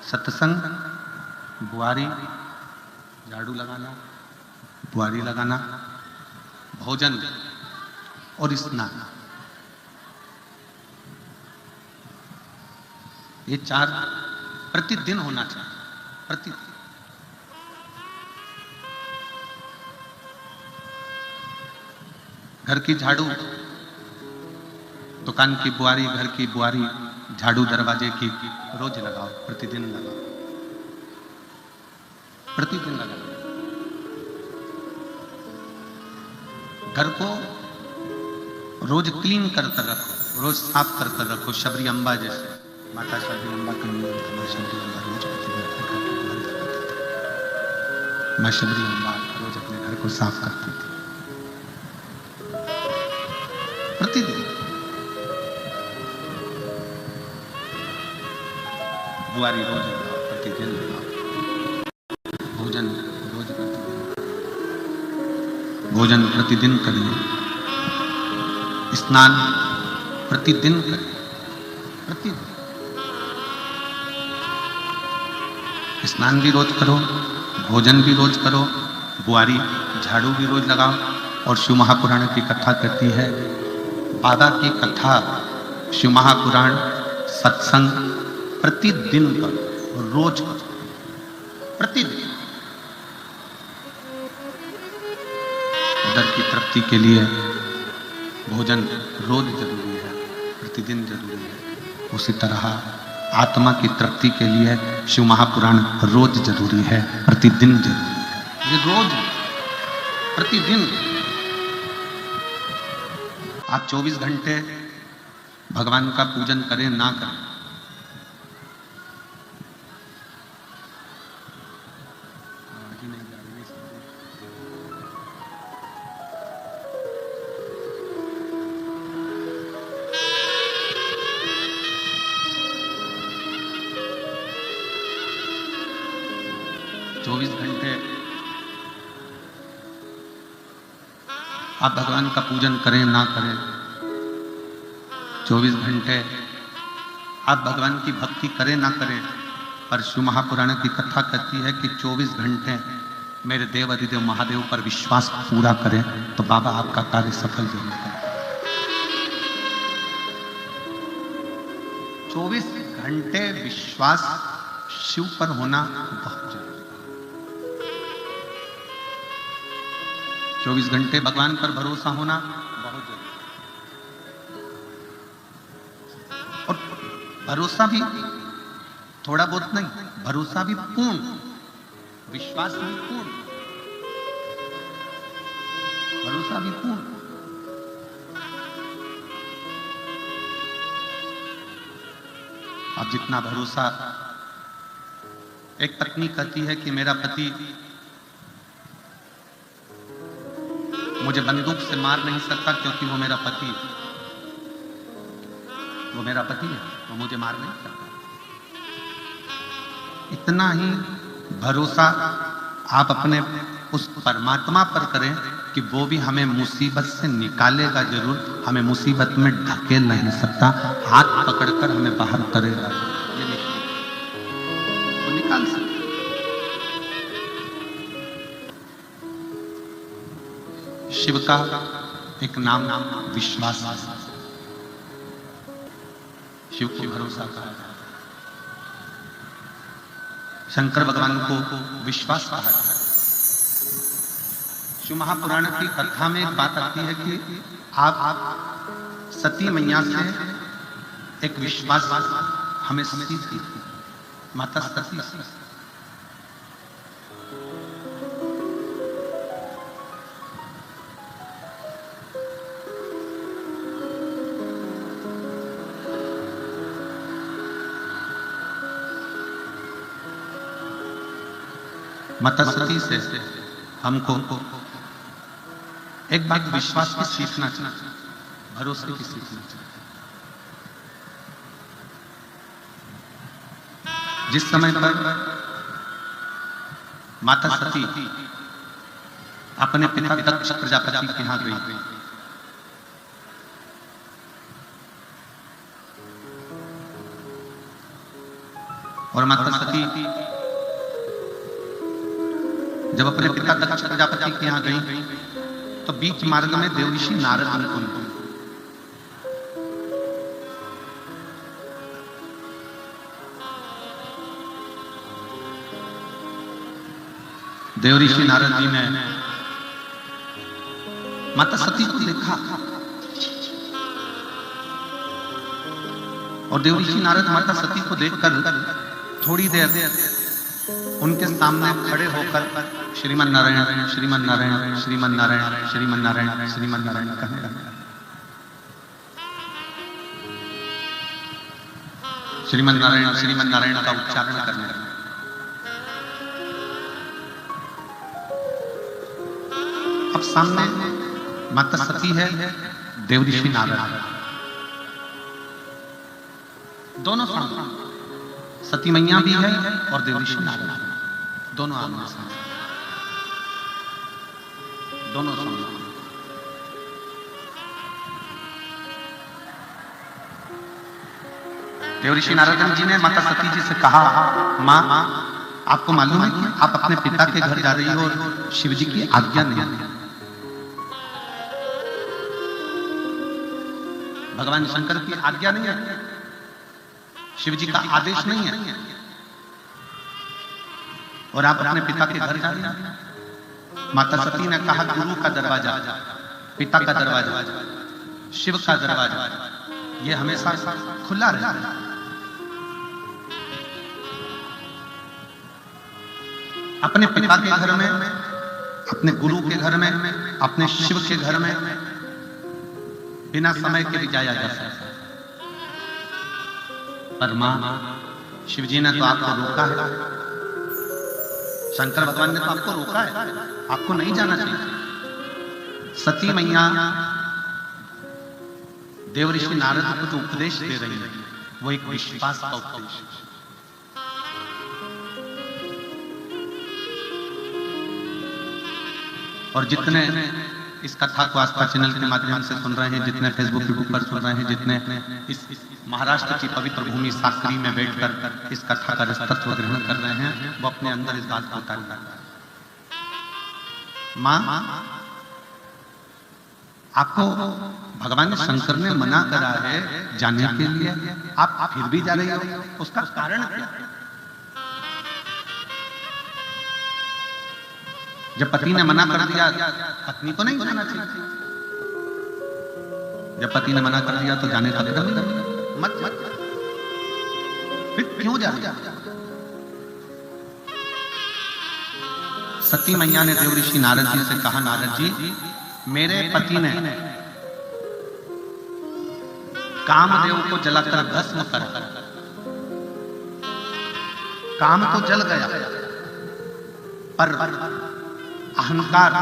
सत्संग, बुआरी, झाड़ू लगाना, बुआरी लगाना, भोजन और स्नान, ये 4 प्रतिदिन होना चाहिए। प्रतिदिन घर की झाड़ू, दुकान की बुआरी, घर की बुआरी, झाड़ू दरवाजे की रोज लगाओ, प्रतिदिन लगाओ, प्रतिदिन लगाओ। घर को रोज क्लीन कर कर रखो, रोज साफ कर कर रखो। शबरी अम्बा जैसे माता शबरी अम्बा का नियम था, मां शबरी अम्बा रोज मां शबरी अम्बा रोज अपने घर को साफ करती थी प्रतिदिन। बुआरी रोज लगाओ, प्रतिदिन लगाओ। भोजन रोज प्रतिदिन, भोजन प्रतिदिन करिए। स्नान प्रतिदिन करिए, प्रतिदिन स्नान भी रोज करो, भोजन भी रोज करो, बुआरी झाड़ू भी रोज लगाओ। और शिव महापुराण की कथा कहती है, बाबा की कथा, शिव महापुराण, सत्संग प्रतिदिन करो, रोज करो, प्रतिदिन। उदर की तृप्ति के लिए भोजन रोज जरूरी है, प्रतिदिन जरूरी है। उसी तरह आत्मा की तृप्ति के लिए शिव महापुराण रोज जरूरी है, प्रतिदिन जरूरी है। ये रोज प्रतिदिन आप 24 घंटे भगवान का पूजन करें ना करें, 24 घंटे आप भगवान का पूजन करें ना करें, 24 घंटे आप भगवान की भक्ति करें ना करें, पर शिव महापुराण की कथा कहती है कि 24 घंटे मेरे देव अधिदेव महादेव पर विश्वास पूरा करें तो बाबा आपका कार्य सफल जरूर करें। 24 घंटे विश्वास शिव पर होना बहुत जरूरी है। 24 घंटे भगवान पर भरोसा होना बहुत जरूरी है। और भरोसा भी थोड़ा बहुत नहीं, भरोसा भी पूर्ण, विश्वास भी पूर्ण, भरोसा भी पूर्ण। अब जितना भरोसा, एक पत्नी कहती है कि मेरा पति मुझे बंदूक से मार नहीं सकता क्योंकि वो मेरा पति है, वो मेरा पति है, वो मुझे मार नहीं सकता। इतना ही भरोसा आप अपने उस परमात्मा पर करें कि वो भी हमें मुसीबत से निकालेगा जरूर, हमें मुसीबत में ढकेल नहीं सकता, हाथ पकड़कर हमें बाहर करेगा, ये वो निकाल सकता। शिव का एक नाम विश्वास, शिव को भरोसा कहा जाता है। शंकर भगवान को विश्वास कहा जाता है। शिव महापुराण की कथा में एक बात आती है कि आप सती मैया से एक विश्वास हमें सीखी थी, माता सती से। माता सती से हमको एक बात विश्वास की सीखना चाहिए, भरोसे की सीखना चाहिए। जिस समय पर माता सती अपने पिता दक्ष प्रजापति के यहां गई, और माता सती जब अपने पिता दक्ष प्रजापति के यहाँ गई तो बीच मार्ग में देवऋषि नारद उनको मिले। देवऋषि नारद जी ने माता सती को देखा और देवऋषि नारद माता सती को देखकर थोड़ी देर उनके सामने खड़े होकर श्रीमन नारायण श्रीमन नारायण श्रीमन नारायण श्रीमन नारायण श्रीमन नारायण कहने लगे। श्रीमन नारायण का उच्चारण करने लगे। अब सामने माता सती है, देवऋषि नारद, दोनों सामने, सती मैया भी है और देवऋषि नारद, दोनों आमने सामने, दोनों सामने। देवऋषि नारद जी ने माता सती जी से कहा, मां आपको मालूम है कि आप अपने पिता के घर जा रही हो और शिव जी की आज्ञा नहीं है। भगवान शंकर की आज्ञा नहीं है, शिव जी का आदेश नहीं है और आप अपने पिता के घर जा रही हैं। माता सती ने कहा, गुरु का दरवाजा, पिता का दरवाजा, शिव का दरवाजा ये हमेशा खुला रहता है। अपने पिता के घर में, अपने गुरु के घर में, अपने शिव के घर में बिना समय के भी जाया जा सकता है। पर मां शिव जी ने तो आपको रोका है, शंकर भगवान ने तो आपको रोका है, आपको नहीं जाना चाहिए। सती मैया देवऋषि नारद को जो उपदेश दे रही है वो एक विश्वास का उपदेश है। और जितने इस कथा को आस्था चैनल के माध्यम से सुन रहे हैं, जितने फेसबुक यूट्यूब पर सुन रहे हैं, जितने इस महाराष्ट्र की पवित्र भूमि साकरी में बैठकर इस कथा का तत्व ग्रहण कर रहे हैं, वो अपने अंदर इस बात को उतार रहे हैं। मां आपको भगवान शंकर ने मना करा है जाने के लिए, आप फिर भी जा रही हो, उसका कारण क्या है? जब पति ने मना कर दिया, पत्नी को नहीं जाना चाहिए। जब पति ने मना कर दिया तो जाने का मतलब मत मत, फिर क्यों जा रही? सती मैया ने देवऋषि नारद जी से कहा, नारद जी मेरे पति ने कामदेव को जलाकर भस्म कर, काम तो जल गया पर अहंकार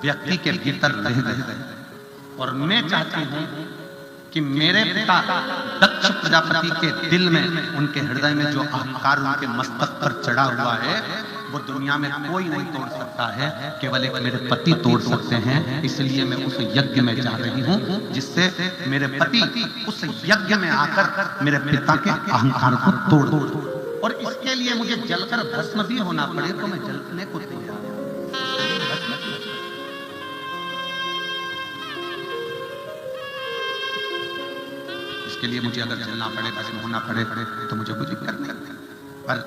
व्यक्ति के भीतर रह गए। और मैं चाहती हूं कि मेरे पिता दक्ष प्रजापति के दिल में, उनके हृदय में जो अहंकार उनके मस्तक पर चढ़ा हुआ है वो दुनिया में कोई नहीं तोड़ सकता है, केवल एक मेरे पति तोड़ सकते हैं। इसलिए मैं उस यज्ञ में जा रही हूं जिससे मेरे पति उस यज्ञ में आकर मेरे पिता के अहंकार को तोड़ दो, और इसके लिए मुझे जलकर भस्म भी होना पड़े तो मैं जलने को तैयार हूं। इसके लिए मुझे अगर जलना पड़े, भस्म होना पड़े तो मुझे कुछ करना है। पर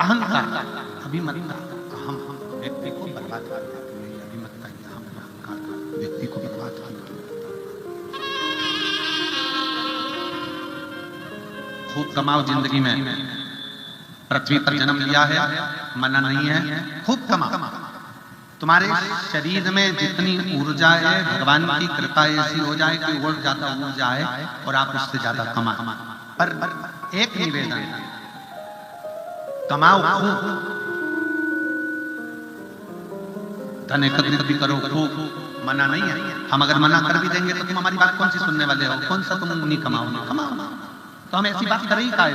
अहंकार, अभिमतता, अहम व्यक्ति को बर्बाद कर देती है। अभिमतता, अहंकार व्यक्ति को बर्बाद कर देती है। खूब कमाओ जिंदगी में, पृथ्वी पर जन्म लिया है, मना नहीं है, खूब कमाओ। तुम्हारे शरीर में जितनी ऊर्जा है, भगवान की कृपा ऐसी हो जाए कि और ज्यादा ऊर्जा है और आप उससे ज्यादा कमाओ। पर एक निवेदन, कमाओ खूब, धन एकत्रित भी करो खूब, मना नहीं है। हम अगर मना कर भी देंगे तो तुम हमारी बात कौन सी सुनने वाले हो? कौन सा तुम नहीं कमाओ? नहीं कमाओ तो हम ऐसी बात कर ही काहे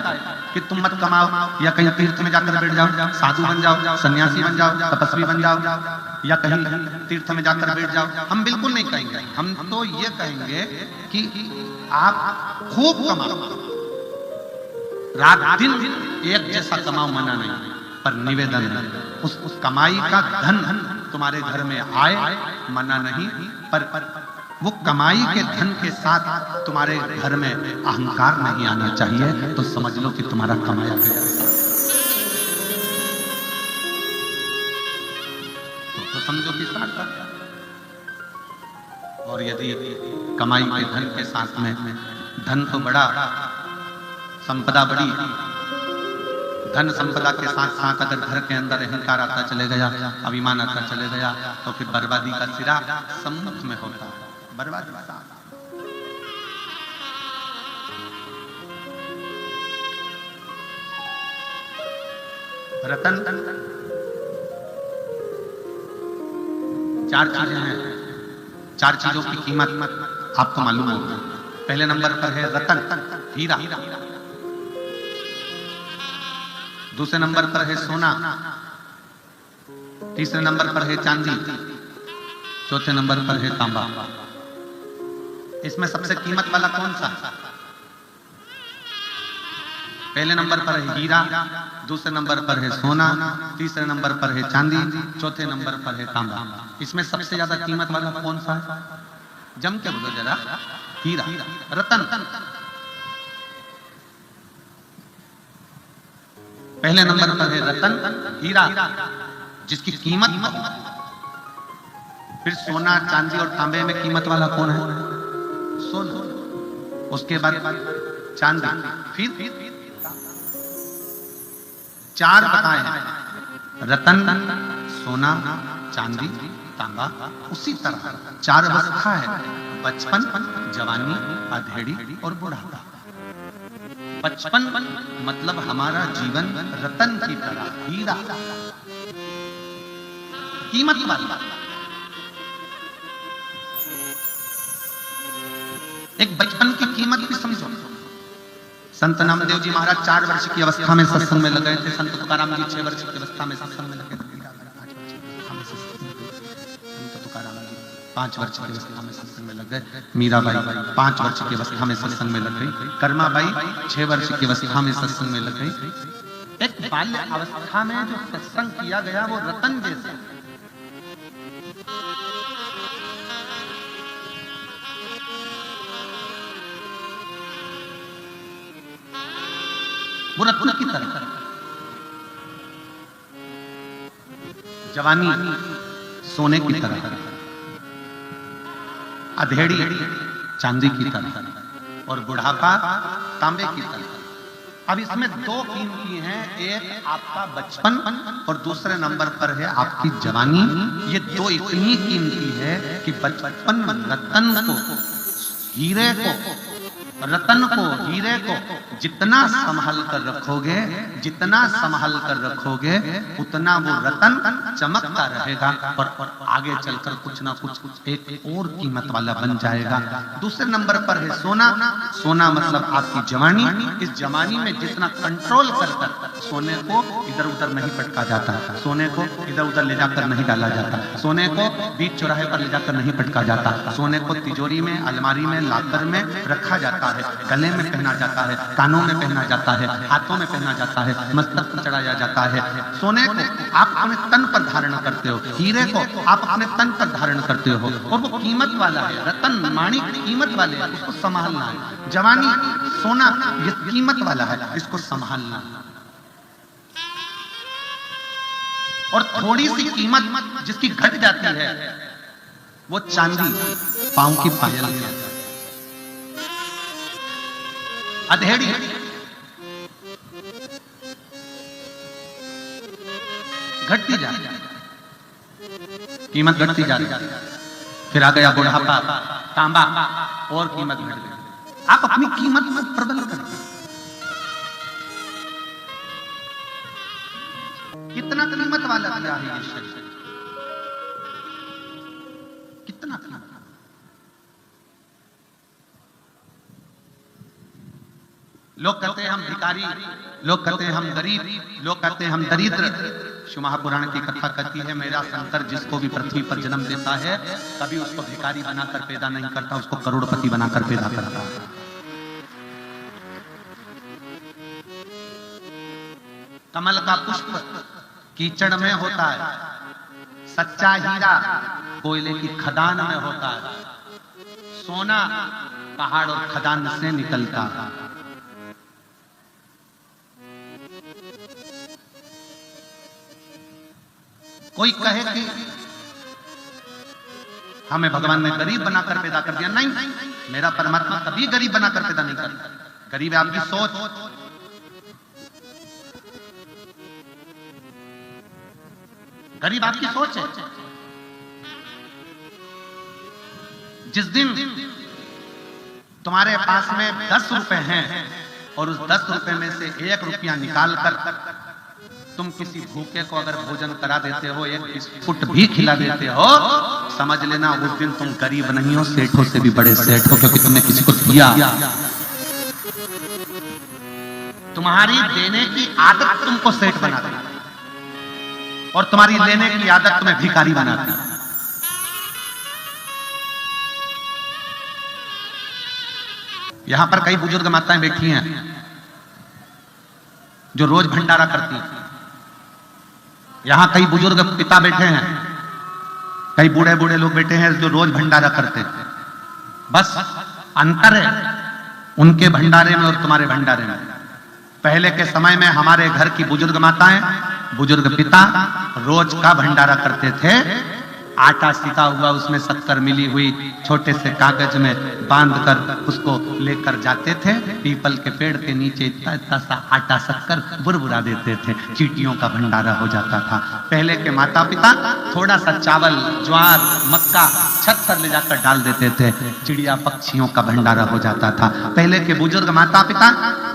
कि तुम मत कमाओ या कहीं तीर्थ में जाकर बैठ जाओ, साधु बन जाओ, सन्यासी बन जाओ, तपस्वी बन जाओ, या कहीं तीर्थ में जाकर बैठ जाओ। हम बिल्कुल नहीं कहेंगे। हम तो ये कहेंगे कि आप खूब कमाओ, रात दिन एक जैसा कमाओ मना नहीं, पर निवेदन है उस कमाई का धन तुम्हारे घर में आए मना नहीं, पर वो कमाई के धन के साथ तुम्हारे घर में अहंकार नहीं आना चाहिए, तो समझ लो कि तुम्हारा कमाया गया। तो समझो कि सार्थक। और यदि कमाई के धन के साथ में धन तो बड़ा, संपदा बड़ी, धन संपदा के साथ साथ अगर घर के अंदर अहंकार आता चले गया, अभिमान आता चले गया, तो फिर बर्बादी का सिरा सम्मुख में होता है। बर्बादी का रतन चार चीजें हैं, चार चीजों की कीमत आपको मालूम होगी। पहले नंबर पर है रतन, हीरा। दूसरे नंबर पर है सोना, तीसरे नंबर पर है चांदी, चौथे नंबर पर है तांबा। इसमें सबसे कीमत वाला कौन सा? पहले नंबर पर है हीरा, दूसरे नंबर पर है सोना, तीसरे नंबर पर है चांदी, चौथे नंबर पर है तांबा। इसमें सबसे ज्यादा कीमत वाला कौन सा है? जम के बोलो जरा। हीरा, रतन। पहले नंबर पर है रतन, हीरा, जिसकी कीमत बहुत। फिर सोना, चांदी और तांबे में कीमत वाला कौन है? सोना। उसके बाद चांदी, फिर चार बताए हैं, रतन, सोना, चांदी, तांबा। उसी तरह चार अवस्था है, बचपन, जवानी, अधेड़ी और बुढ़ापा। बचपन मतलब हमारा जीवन रतन की तरह, हीरा, कीमत वाला। एक बचपन की कीमत भी समझो। संत नामदेव जी महाराज 4 वर्ष की अवस्था में सत्संग में लगे थे। संत तुकाराम जी 6 वर्ष की अवस्था में सत्संग में लगे थे। संत तुकाराम जी 5 वर्ष की अवस्था में सत्संग में लग गए। मीराबाई 5 वर्ष की अवस्था में सत्संग में लग गई। कर्माबाई 6 वर्ष की अवस्था में सत्संग में लग गई। एक बाल्य अवस्था में जो सत्संग किया गया वो रतन जैसा, वो रत्न की तरह। जवानी सोने की तरह, अधेड़ी चांदी की तरह और बुढ़ापा तांबे की तरह। अब इसमें 2 कीमती हैं, एक आपका बचपन और दूसरे नंबर पर है आपकी जवानी। ये 2 इतनी कीमती है कि बचपन रतन को, हीरे को, रतन को, हीरे को जितना संभाल कर रखोगे, जितना संभाल कर रखोगे, उतना वो रतन चमकता रहेगा और आगे चलकर कुछ ना कुछ एक और कीमत वाला बन जाएगा। दूसरे नंबर पर है सोना। सोना मतलब आपकी जवानी। इस जवानी में जितना कंट्रोल कर सोने को इधर उधर नहीं पटका जाता, सोने को इधर उधर ले जाकर नहीं डाला जाता, सोने को बीच चौराहे पर ले जाकर नहीं पटका जाता, सोने को तिजोरी में, अलमारी में, लाकर में रखा जाता है, गले में पहना जाता है, कानों में पहना जाता है, हाथों में पहना जाता है, मस्तक पर चढ़ाया जाता है। सोने को आप अपने तन पर धारण करते हो, हीरे को आप अपने तन पर धारण करते हो और वो कीमत वाला है। रतन माणिक कीमत वाले हैं, उसको संभालना है। जवानी सोना ये कीमत वाला है, इसको संभालना है। और थोड़ी सी कीमत जिसकी घट जाती है वो चांदी, पांव की पायल है, अधेड़ी घटती जा रही, कीमत घटती जा रही। फिर आ गया बुढ़ापा, तांबा, और कीमत घट गई। आप अपनी कीमत मत प्रबल करते। कितना कीमत वाला दिया है ये शरीर, कितना कीमत। लोग कहते हैं हम भिखारी, लोग कहते हैं हम गरीब, लोग कहते हैं हम दरिद्र। शिव महापुराण की कथा कहती है मेरा शंकर जिसको भी पृथ्वी पर जन्म देता है कभी उसको भिखारी बनाकर पैदा नहीं करता, उसको करोड़पति बनाकर पैदा करता है। कमल का पुष्प कीचड़ में होता है, सच्चा हीरा कोयले की खदान में होता है, सोना पहाड़ और खदान से निकलता है। कोई कहे कि हमें भगवान ने गरीब बनाकर पैदा कर दिया, नहीं, मेरा परमात्मा कभी गरीब बनाकर पैदा नहीं करता। गरीब है आपकी सोच। गरीब आपकी सोच है। जिस दिन तुम्हारे पास में 10 रुपए हैं और उस 10 रुपए में से 1 रुपया निकाल कर तुम किसी भूखे को अगर भोजन करा देते हो, 1 बिस्कुट भी खिला देते हो, समझ लेना उस दिन तुम गरीब नहीं हो, सेठों से भी बड़े सेठ हो, क्योंकि तुमने किसी को दिया। तुम्हारी देने की आदत तुमको सेठ बनाती और तुम्हारी लेने की आदत तुम्हें भिखारी बनाती। यहां पर कई बुजुर्ग माताएं बैठी हैं जो रोज भंडारा करती हैं। यहां कई बुजुर्ग पिता बैठे हैं, कई बूढ़े बूढ़े लोग बैठे हैं जो रोज भंडारा करते हैं। बस अंतर है उनके भंडारे में और तुम्हारे भंडारे में। पहले के समय में हमारे घर की बुजुर्ग माताएं, बुजुर्ग पिता रोज का भंडारा करते थे। आटा सिका हुआ, उसमें शक्कर मिली हुई छोटे से कागज में बांधकर उसको लेकर जाते थे। पीपल के पेड़ के नीचे इतना इतना सा आटा शक्कर बुरबुरा देते थे, चींटियों का भंडारा हो जाता था। पहले के माता पिता थोड़ा सा चावल, ज्वार, मक्का छत पर ले जाकर डाल देते थे, चिड़िया पक्षियों का भंडारा हो जाता था। पहले के बुजुर्ग माता पिता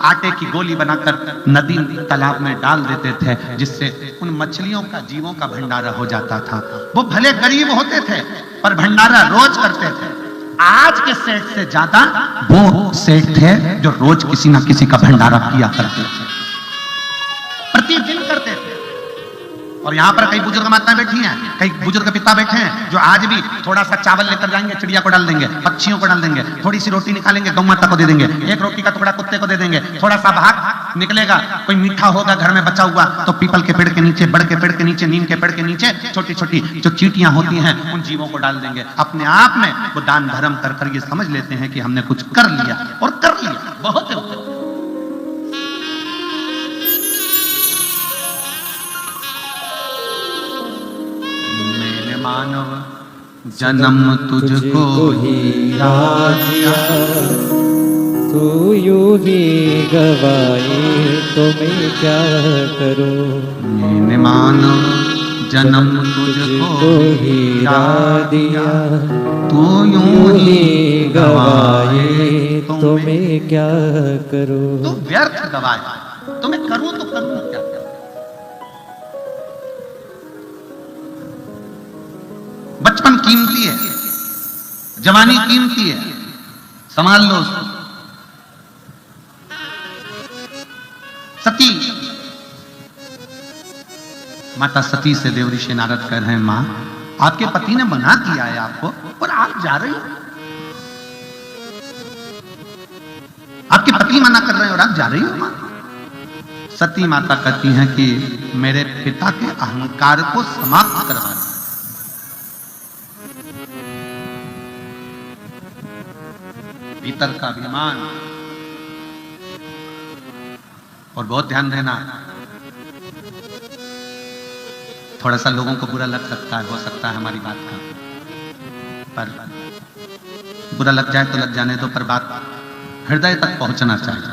आटे की गोली बनाकर नदी तालाब में डाल देते थे, जिससे उन मछलियों का, जीवों का भंडारा हो जाता था। वो भले गरीब होते थे पर भंडारा रोज करते थे। आज के सेठ से ज्यादा वो सेठ थे जो रोज किसी ना किसी का भंडारा किया करते थे, प्रतिदिन करते थे। और यहां पर कई बुजुर्ग माताएं बैठी हैं, कई बुजुर्ग पिता बैठे हैं जो आज भी थोड़ा सा चावल लेकर जाएंगे, चिड़िया को डाल देंगे, पक्षियों को डाल देंगे, थोड़ी सी रोटी निकालेंगे, गौ माता को दे देंगे, 1 रोटी का टुकड़ा कुत्ते को दे देंगे, थोड़ा सा भाग निकलेगा, कोई मीठा होगा घर में बचा हुआ तो पीपल के पेड़ के नीचे, बड़ के पेड़ के नीचे, नीम के पेड़ के नीचे छोटी छोटी जो चींटियां होती हैं उन जीवों को डाल देंगे। अपने आप में वो दान धर्म कर कर ये समझ लेते हैं कि हमने कुछ कर लिया, और कर लिया बहुत। मानव जन्म तुझको ही दिया, तू यूं ही गवाए तो मैं क्या करूं। मैंने मानव जन्म तुझको ही दिया, तू यूं ही गवाए तो मैं क्या करूं। तू व्यर्थ गवाए, तो मैं करूं तो करूं क्या। बचपन कीमती है, जवानी कीमती है, संभाल लो उसको। सती, माता सती से देव ऋषि नारद कह रहे हैं, मां आपके पति ने मना किया है आपको और आप जा रही हो। आपके पति मना कर रहे हैं और आप जा रही हो मां। सती माता कहती हैं कि मेरे पिता के अहंकार को समाप्त करवा दो। भीतर का अभिमान। और बहुत ध्यान देना, थोड़ा सा लोगों को बुरा लग सकता है, हो सकता है हमारी बात का, पर बुरा लग जाए तो लग जाने दो, पर बात हृदय तक पहुंचना चाहिए।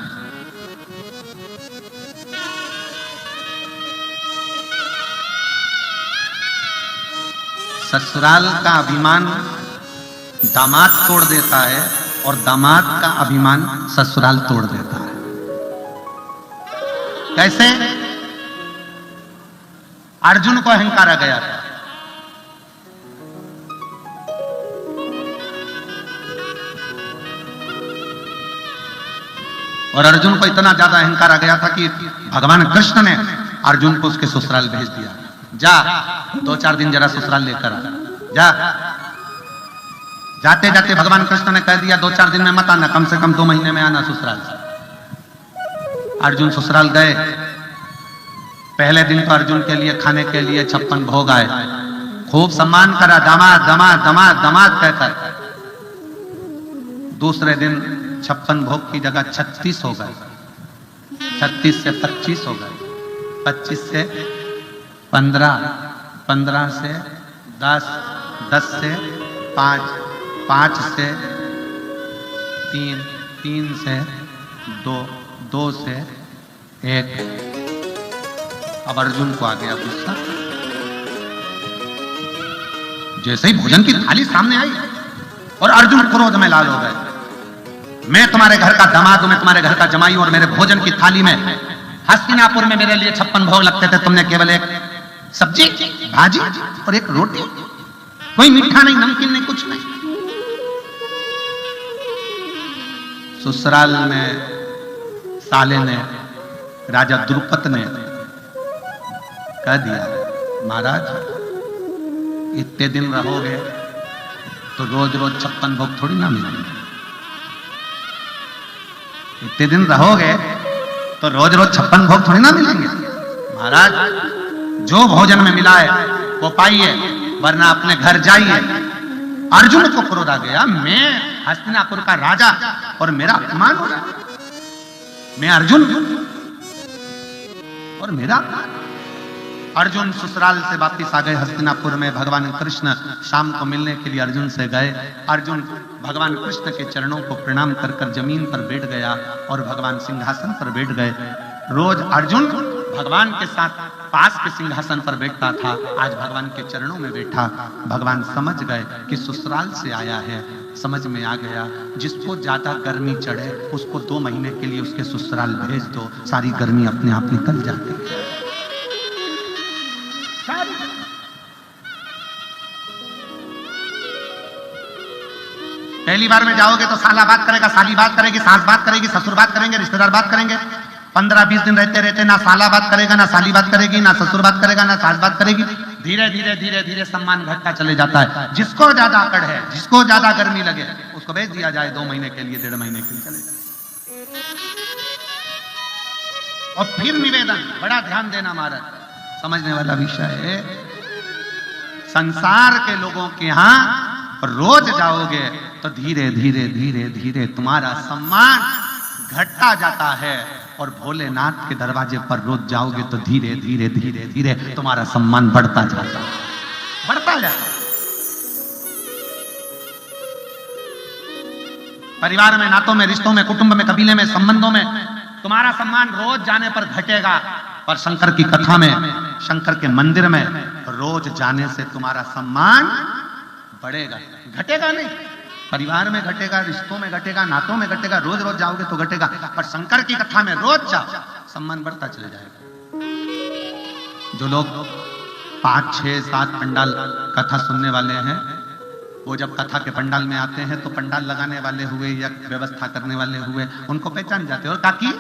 ससुराल का अभिमान दामाद तोड़ देता है और दामाद का अभिमान ससुराल तोड़ देता है। कैसे? अर्जुन को अहंकार आ गया था, और अर्जुन को इतना ज्यादा अहंकार आ गया था कि भगवान कृष्ण ने अर्जुन को उसके ससुराल भेज दिया। जा 2-4 दिन जरा ससुराल लेकर आ जा। जाते जाते भगवान कृष्ण ने कह दिया 2-4 दिन में मत आना, कम से कम 2 महीने में आना ससुराल से। अर्जुन ससुराल गए, पहले दिन तो अर्जुन के लिए खाने के लिए 56 भोग आए, खूब सम्मान करा, दामाद दामाद दामाद दामाद कहकर। दूसरे दिन 56 भोग की जगह 36 हो गए, 36 से 25 हो गए, 25 से 15, 15 से 10, 10 से 5, 5 से 3, 3 से 2, 2 से 1। अब अर्जुन को आ गया गुस्सा। जैसे ही भोजन की थाली सामने आई और अर्जुन क्रोध में लाल हो गए। मैं तुम्हारे घर का दामाद हूं, मैं तुम्हारे घर का जमाई हूं, और मेरे भोजन की थाली में हस्तिनापुर में मेरे लिए 56 भोग लगते थे, तुमने केवल एक सब्जी, भाजी और एक रोटी, कोई मीठा नहीं, नमकीन नहीं, कुछ नहीं। ससुराल में साले ने, राजा द्रुपद ने कह दिया, महाराज इतने दिन रहोगे तो रोज रोज 56 भोग थोड़ी ना मिलेंगे। इतने दिन रहोगे तो रोज रोज 56 भोग थोड़ी ना मिलेंगे। महाराज जो भोजन में मिला है वो पाइए, वरना अपने घर जाइए। अर्जुन को क्रोध आ गया, मैं हस्तिनापुर का राजा और मेरा अपमान हो रहा, मैं अर्जुन और मेरा। अर्जुन ससुराल से वापिस आ गए हस्तिनापुर में। भगवान कृष्ण शाम को मिलने के लिए अर्जुन से गए। अर्जुन भगवान कृष्ण के चरणों को प्रणाम कर कर जमीन पर बैठ गया और भगवान सिंहासन पर बैठ गए। रोज अर्जुन भगवान के साथ पास के सिंहासन पर बैठता था, आज भगवान के चरणों में बैठा। भगवान समझ गए कि ससुराल से आया है, समझ में आ गया जिसको ज्यादा गर्मी चढ़े उसको 2 महीने के लिए उसके ससुराल भेज दो, सारी गर्मी अपने आप निकल जाती है। पहली बार में जाओगे तो साला बात करेगा, साली बात करेगी, सास बात करेगी, ससुर बात करेंगे, रिश्तेदार बात करेंगे। 15-20 दिन रहते रहते ना साला बात करेगा, ना साली बात करेगी, ना ससुर बात करेगा, ना सास बात करेगी। धीरे धीरे धीरे धीरे सम्मान घटता चले जाता है। जिसको ज्यादा अकड़ है, जिसको ज्यादा गर्मी लगे, उसको भेज दिया जाए 2 महीने के लिए, 1.5 महीने के लिए चले जाए। और फिर निवेदन, बड़ा ध्यान देना महाराज, समझने वाला विषय है। संसार के लोगों के यहां रोज जाओगे तो धीरे धीरे धीरे धीरे तुम्हारा सम्मान घटता जाता है, और भोलेनाथ के दरवाजे पर रोज जाओगे तो धीरे धीरे धीरे धीरे तुम्हारा सम्मान बढ़ता जाता है, बढ़ता जाता है। परिवार में, नातों में, रिश्तों में, कुटुंब में, कबीले में, संबंधों में तुम्हारा सम्मान रोज जाने पर घटेगा, पर शंकर की कथा में, शंकर के मंदिर में रोज जाने से तुम्हारा सम्मान बढ़ेगा, घटेगा नहीं। परिवार में घटेगा, रिश्तों में घटेगा, नातों में घटेगा, रोज रोज जाओगे तो घटेगा, पर शंकर की कथा में रोज जाओ, सम्मान बढ़ता चले जाएगा। जो लोग 5, 6, 7 पंडाल कथा सुनने वाले हैं, वो जब कथा के पंडाल में आते हैं तो पंडाल लगाने वाले हुए या व्यवस्था करने वाले हुए उनको पहचान जाते हैं। और काकी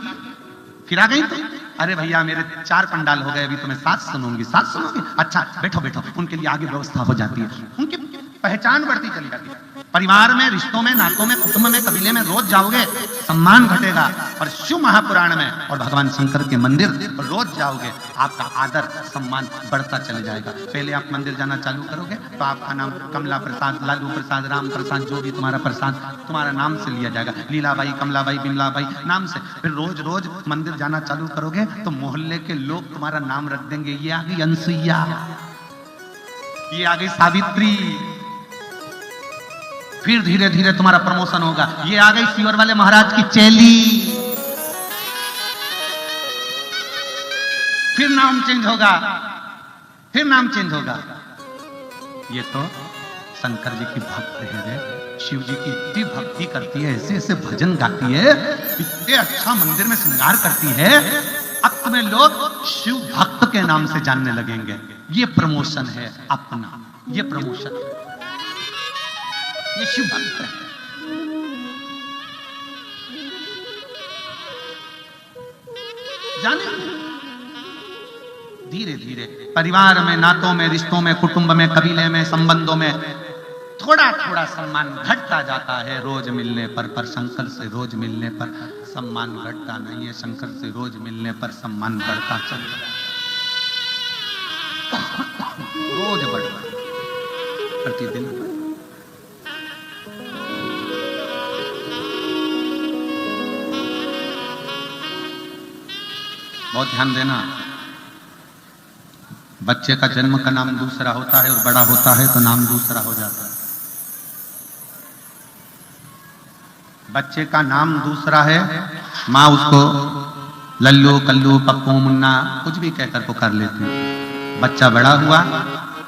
फिर आ गई तो, अरे भैया मेरे 4 पंडाल हो गए, अभी तो मैं 7 सुनूंगी, 7 सुनूंगी, अच्छा बैठो बैठो, उनके लिए आगे व्यवस्था हो जाती है, उनकी पहचान बढ़ती चली जाती है। परिवार में, रिश्तों में, नातों में, कुटुंब में, कबीले में रोज जाओगे सम्मान घटेगा, और शिव महापुराण में और भगवान शंकर के मंदिर रोज जाओगे आपका आदर सम्मान बढ़ता चले जाएगा। पहले आप मंदिर जाना चालू करोगे तो आपका नाम कमला प्रसाद, लालू प्रसाद, राम प्रसाद, जो भी तुम्हारा प्रसाद तुम्हारा नाम से लिया जाएगा, लीलाबाई, कमलाबाई, बिमलाबाई नाम से। फिर रोज रोज मंदिर जाना चालू करोगे तो मोहल्ले के लोग तुम्हारा नाम रख देंगे, ये आ गई अनसुईया, ये आ गई सावित्री। फिर धीरे धीरे तुम्हारा प्रमोशन होगा, ये आ गई सीवर वाले महाराज की चेली। फिर नाम चेंज होगा, फिर नाम चेंज होगा। ये तो शंकर जी की भक्त है रे, शिव जी की इतनी भक्ति करती है, ऐसे ऐसे भजन गाती है, इतने अच्छा मंदिर में श्रृंगार करती है, अब तुम्हें लोग शिव भक्त के नाम से जानने लगेंगे। ये प्रमोशन है अपना, ये प्रमोशन है, ये शिव भक्त है। जाने धीरे धीरे परिवार में, नातों में, रिश्तों में, कुटुंब में, कबीले में, संबंधों में थोड़ा थोड़ा सम्मान घटता जाता है रोज मिलने पर शंकर से रोज मिलने पर सम्मान घटता नहीं है, शंकर से रोज मिलने पर सम्मान बढ़ता चलता है। रोज बढ़ प्रतिदिन। बहुत ध्यान देना, बच्चे का जन्म का नाम दूसरा होता है और बड़ा होता है तो नाम दूसरा हो जाता है। बच्चे का नाम दूसरा है, माँ उसको लल्लू कल्लू पप्पू मुन्ना कुछ भी कहकर पुकार लेती है। बच्चा बड़ा हुआ,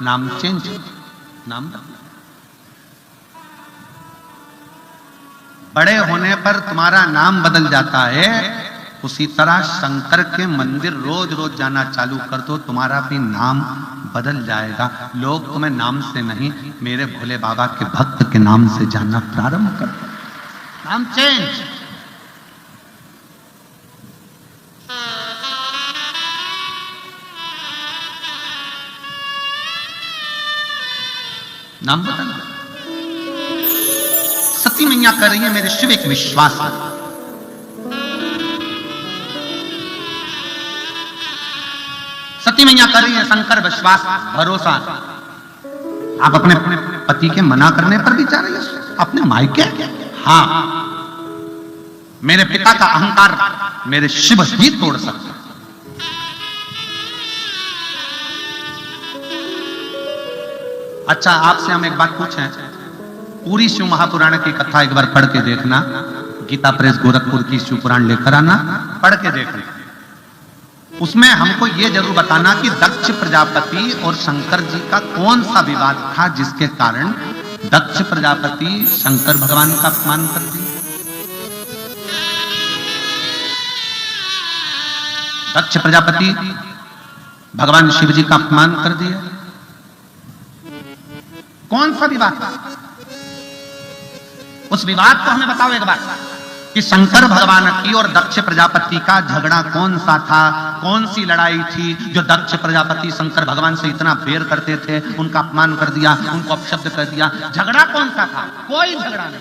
नाम चेंज, नाम बड़े होने पर तुम्हारा नाम बदल जाता है। उसी तरह शंकर के मंदिर रोज रोज जाना चालू कर दो, तुम्हारा भी नाम बदल जाएगा। लोग तुम्हें नाम से नहीं, मेरे भोले बाबा के भक्त के नाम से जानना प्रारंभ कर दो। नाम चेंज। नाम बदलना। सती मैया कर रही है मेरे शिव एक विश्वास है। सती मैया कर रही है शंकर विश्वास भरोसा। आप अपने पति के मना करने पर भी चाह रही है अपने मायके? हाँ, मेरे पिता का अहंकार मेरे शिव ही तोड़ सकता। अच्छा, आपसे हम एक बात पूछें, पूरी शिव महापुराण की कथा एक बार पढ़ के देखना। गीता प्रेस गोरखपुर की शिव पुराण लेकर आना, पढ़ के देखना। उसमें हमको यह जरूर बताना कि दक्ष प्रजापति और शंकर जी का कौन सा विवाद था जिसके कारण दक्ष प्रजापति शंकर भगवान का अपमान कर दिया। दक्ष प्रजापति भगवान शिव जी का अपमान कर दिया। कौन सा विवाद था? उस विवाद को हमें बताओ एक बार कि शंकर भगवान की और दक्ष प्रजापति का झगड़ा कौन सा था? कौन सी लड़ाई थी जो दक्ष प्रजापति शंकर भगवान से इतना बेर करते थे, उनका अपमान कर दिया, उनको अपशब्द कर दिया? झगड़ा कौन सा था? कोई झगड़ा नहीं।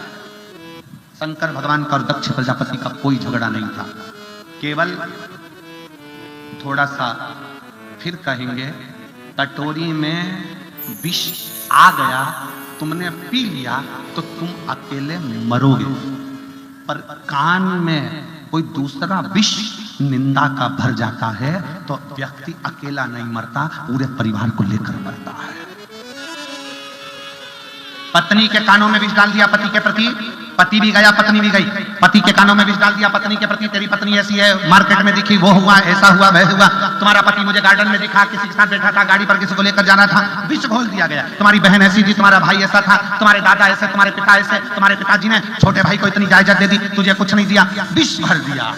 शंकर भगवान का और दक्ष प्रजापति का कोई झगड़ा नहीं था। केवल थोड़ा सा फिर कहेंगे, कटोरी में विष आ गया, तुमने पी लिया तो तुम अकेले मरोगे, पर कान में कोई दूसरा विष निंदा का भर जाता है तो व्यक्ति अकेला नहीं मरता, पूरे परिवार को लेकर मरता है। पत्नी के कानों में विष डाल दिया पति के प्रति, पति भी गया पत्नी भी गई। पति के कानों में विष डाल दिया पत्नी के प्रति, तेरी पत्नी ऐसी है, मार्केट में दिखी, वो हुआ, ऐसा हुआ, वह हुआ। तुम्हारा पति मुझे गार्डन में दिखा, किसी के साथ बैठा था, गाड़ी पर किसी को लेकर जाना था, विष घोल दिया गया। तुम्हारी बहन ऐसी थी, तुम्हारा भाई ऐसा था, तुम्हारे दादा ऐसे, तुम्हारे पिता ऐसे, तुम्हारे पिताजी ने छोटे भाई को इतनी जायदाद दे दी, तुझे कुछ नहीं दिया, विष भर दिया।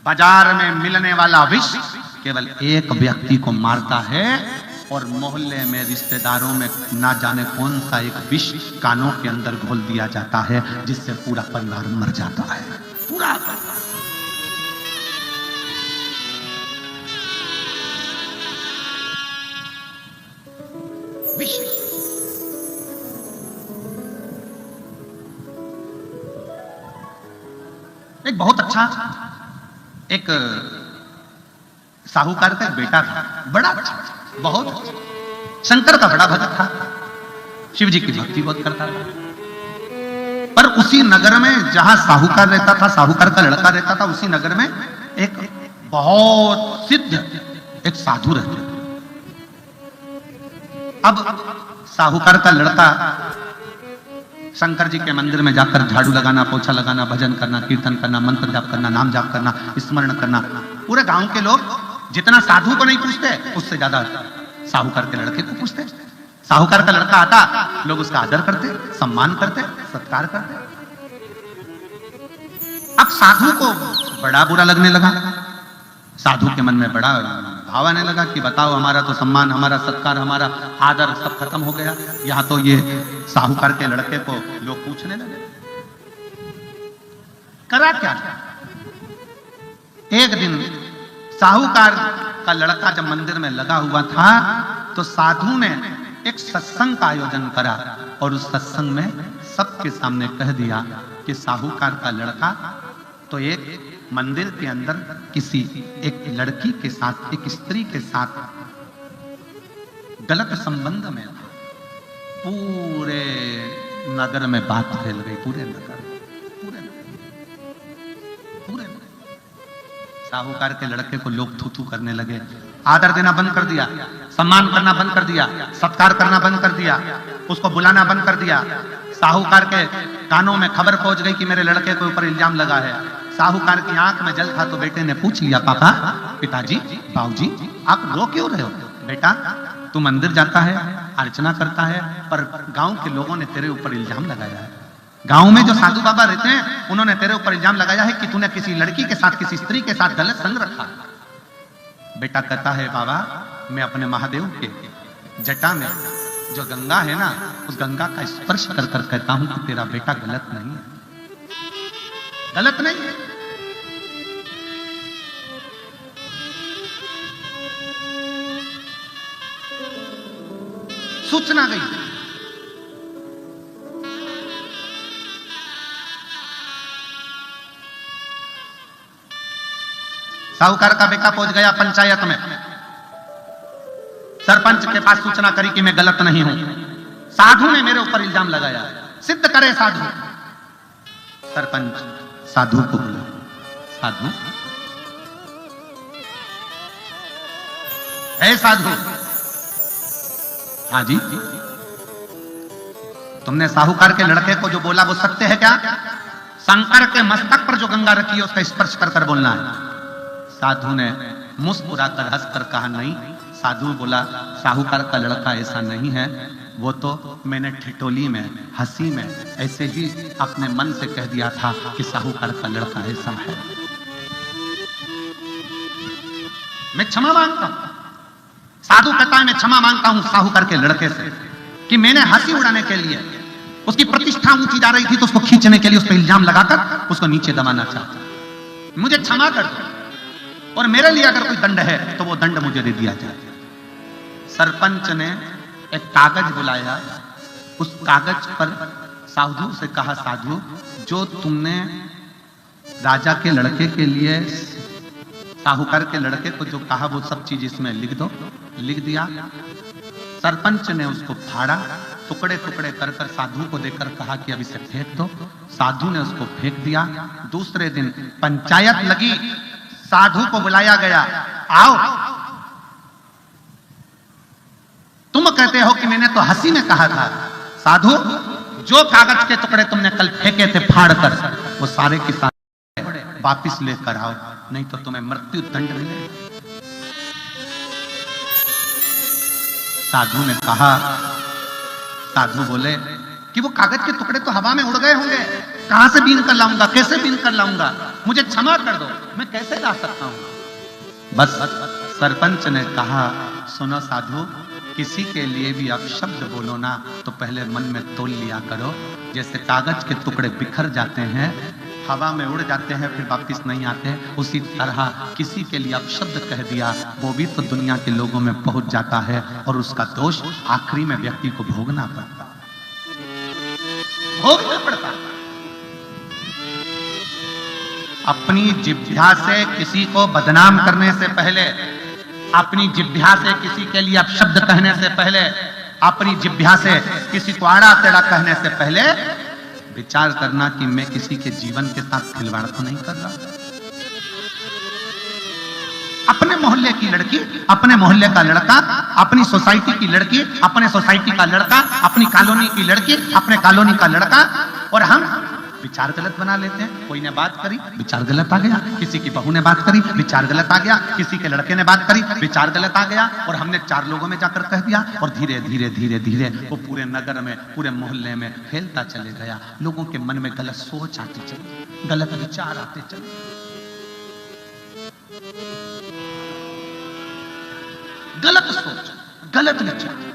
बाजार में मिलने वाला विष केवल एक व्यक्ति को मारता है और मोहल्ले में रिश्तेदारों में ना जाने कौन सा एक विष कानों के अंदर घोल दिया जाता है जिससे पूरा परिवार मर जाता है। पूरा विष। एक बहुत अच्छा एक साहूकार का एक बेटा था, बड़ा अच्छा, बहुत अच्छा। शंकर का बड़ा भक्त था, शिव जी की भक्ति बहुत करता था। पर उसी नगर में जहां साहूकार रहता था, साहूकार का लड़का रहता था, उसी नगर में एक बहुत सिद्ध एक साधु रहते थे। अब साहूकार का लड़का शंकर जी के मंदिर में जाकर झाड़ू लगाना, पोछा लगाना, भजन करना, कीर्तन करना, मंत्र जाप करना, नाम जाप करना, स्मरण करना। पूरे गांव के लोग जितना साधु को नहीं पूछते, उससे ज्यादा साहूकार के लड़के को पूछते। साहूकार का लड़का आता, लोग उसका आदर करते, सम्मान करते, सत्कार करते। अब साधु को बड़ा बुरा लगने लगा। साधु के मन में बड़ा भाव आने लगा कि बताओ, हमारा तो सम्मान, हमारा सत्कार, हमारा आदर सब खत्म हो गया, यहां तो ये साहूकार के लड़के को लोग पूछने लगे। करा क्या? एक दिन साहूकार का लड़का जब मंदिर में लगा हुआ था तो साधु ने एक सत्संग का आयोजन करा और उस सत्संग में सबके सामने कह दिया कि साहूकार का लड़का तो एक मंदिर के अंदर किसी एक लड़की के साथ, एक स्त्री के साथ गलत संबंध में थे। पूरे नगर में बात फैल गई, पूरे नगर। साहूकार के लड़के को लोग थू थू करने लगे, आदर देना बंद कर दिया, सम्मान करना बंद कर दिया, सत्कार करना बंद कर दिया, उसको बुलाना बंद कर दिया। साहूकार के कानों में खबर पहुंच गई कि मेरे लड़के के ऊपर इल्जाम लगा है। साहूकार की आंख में जल था तो बेटे ने पूछ लिया, पापा, पिताजी, बाबूजी, आप रो क्यों रहे हो? बेटा, तू मंदिर जाता है, अर्चना करता है, पर गांव के लोगों ने तेरे ऊपर इल्जाम लगाया है। गांव में जो साधु बाबा रहते हैं उन्होंने तेरे ऊपर इल्जाम लगाया है कि तूने किसी लड़की के साथ, किसी स्त्री के साथ गलत संग रखा। बेटा कहता है, बाबा, मैं अपने महादेव के जटा में जो गंगा है ना, उस गंगा का स्पर्श कर कर कहता हूं कि तेरा बेटा गलत नहीं है, गलत नहीं है। सूचना गई, साहूकार का बेटा पहुंच गया पंचायत में, सरपंच के पास सूचना करी कि मैं गलत नहीं हूं, साधु ने मेरे ऊपर इल्जाम लगाया, सिद्ध करे साधु। सरपंच साधु को बोला, साधु, है साधु? हाँ जी। तुमने साहूकार के लड़के को जो बोला वो सत्य है क्या? शंकर के मस्तक पर जो गंगा रखी है उसका स्पर्श कर कर बोलना है। साधु ने मुस्कुराकर हंसकर कहा, नहीं। साधु बोला, साहूकार का लड़का ऐसा नहीं है, वो तो मैंने ठिठोली में, हंसी में ऐसे ही अपने मन से कह दिया था कि साहूकार का लड़का ऐसा है। मैं क्षमा मांगता हूं। साधु कहता है, मैं क्षमा मांगता हूं साहूकार के लड़के से कि मैंने हंसी उड़ाने के लिए, उसकी प्रतिष्ठा ऊंची जा रही थी तो उसको खींचने के लिए उस पर इल्जाम लगाकर उसको नीचे दबाना चाहता। मुझे क्षमा कर दो, और मेरे लिए अगर कोई दंड है तो वो दंड मुझे दे दिया जाए। सरपंच ने एक कागज बुलाया, उस कागज पर साधु से कहा, साधु, जो तुमने राजा के लड़के के लिए, साहूकार के लड़के को जो कहा वो सब चीज इसमें लिख दो। लिख दिया। सरपंच ने उसको फाड़ा, टुकड़े टुकड़े कर कर साधु को देकर कहा कि अब इसे फेंक दो। साधु ने उसको फेंक दिया। दूसरे दिन पंचायत लगी, साधु को बुलाया गया, आओ, तुम कहते हो कि मैंने तो हंसी में कहा था। साधु, जो कागज के टुकड़े तुमने कल फेंके थे फाड़ कर, वो सारे के सारे वापिस लेकर आओ, नहीं तो तुम्हें मृत्यु दंड मिलेगा। साधु ने कहा, साधु बोले कि वो कागज के टुकड़े तो हवा में उड़ गए होंगे, कहां से बीन कर लाऊंगा, कैसे बीन कर लाऊंगा, मुझे क्षमा कर दो, मैं कैसे ला सकता हूं। बस सरपंच ने कहा, सुनो साधु, किसी के लिए भी आप शब्द बोलो ना तो पहले मन में तोल लिया करो। जैसे कागज के टुकड़े बिखर जाते हैं, हवा में उड़ जाते हैं, फिर वापिस नहीं आते, उसी तरह किसी के लिए आप शब्द कह दिया, वो भी तो दुनिया के लोगों में पहुंच जाता है और उसका दोष आखिरी में व्यक्ति को भोगना पड़ता है। अपनी जिह्वा से किसी को बदनाम करने से पहले, अपनी जिह्वा से किसी के लिए आप शब्द कहने से पहले, अपनी जिह्वा से किसी को आड़ा टेढ़ा कहने से पहले विचार करना कि मैं किसी के जीवन के साथ खिलवाड़ तो नहीं कर रहा। अपने मोहल्ले की लड़की, अपने मोहल्ले का लड़का, अपनी सोसाइटी की लड़की, अपने सोसाइटी का लड़का, अपनी कॉलोनी की लड़की, अपने कॉलोनी का लड़का, और हम विचार गलत बना लेते हैं। कोई ने बात करी, विचार गलत आ गया, किसी की बहू ने बात करी, विचार गलत आ गया, किसी के लड़के ने बात करी, विचार गलत आ गया, और हमने 4 लोगों में जाकर कह दिया, और धीरे धीरे धीरे धीरे वो पूरे नगर में, पूरे मोहल्ले में फैलता चले गया। लोगों के मन में गलत सोच आती चली, गलत विचार आते चले। गलत सोच, गलत विचार।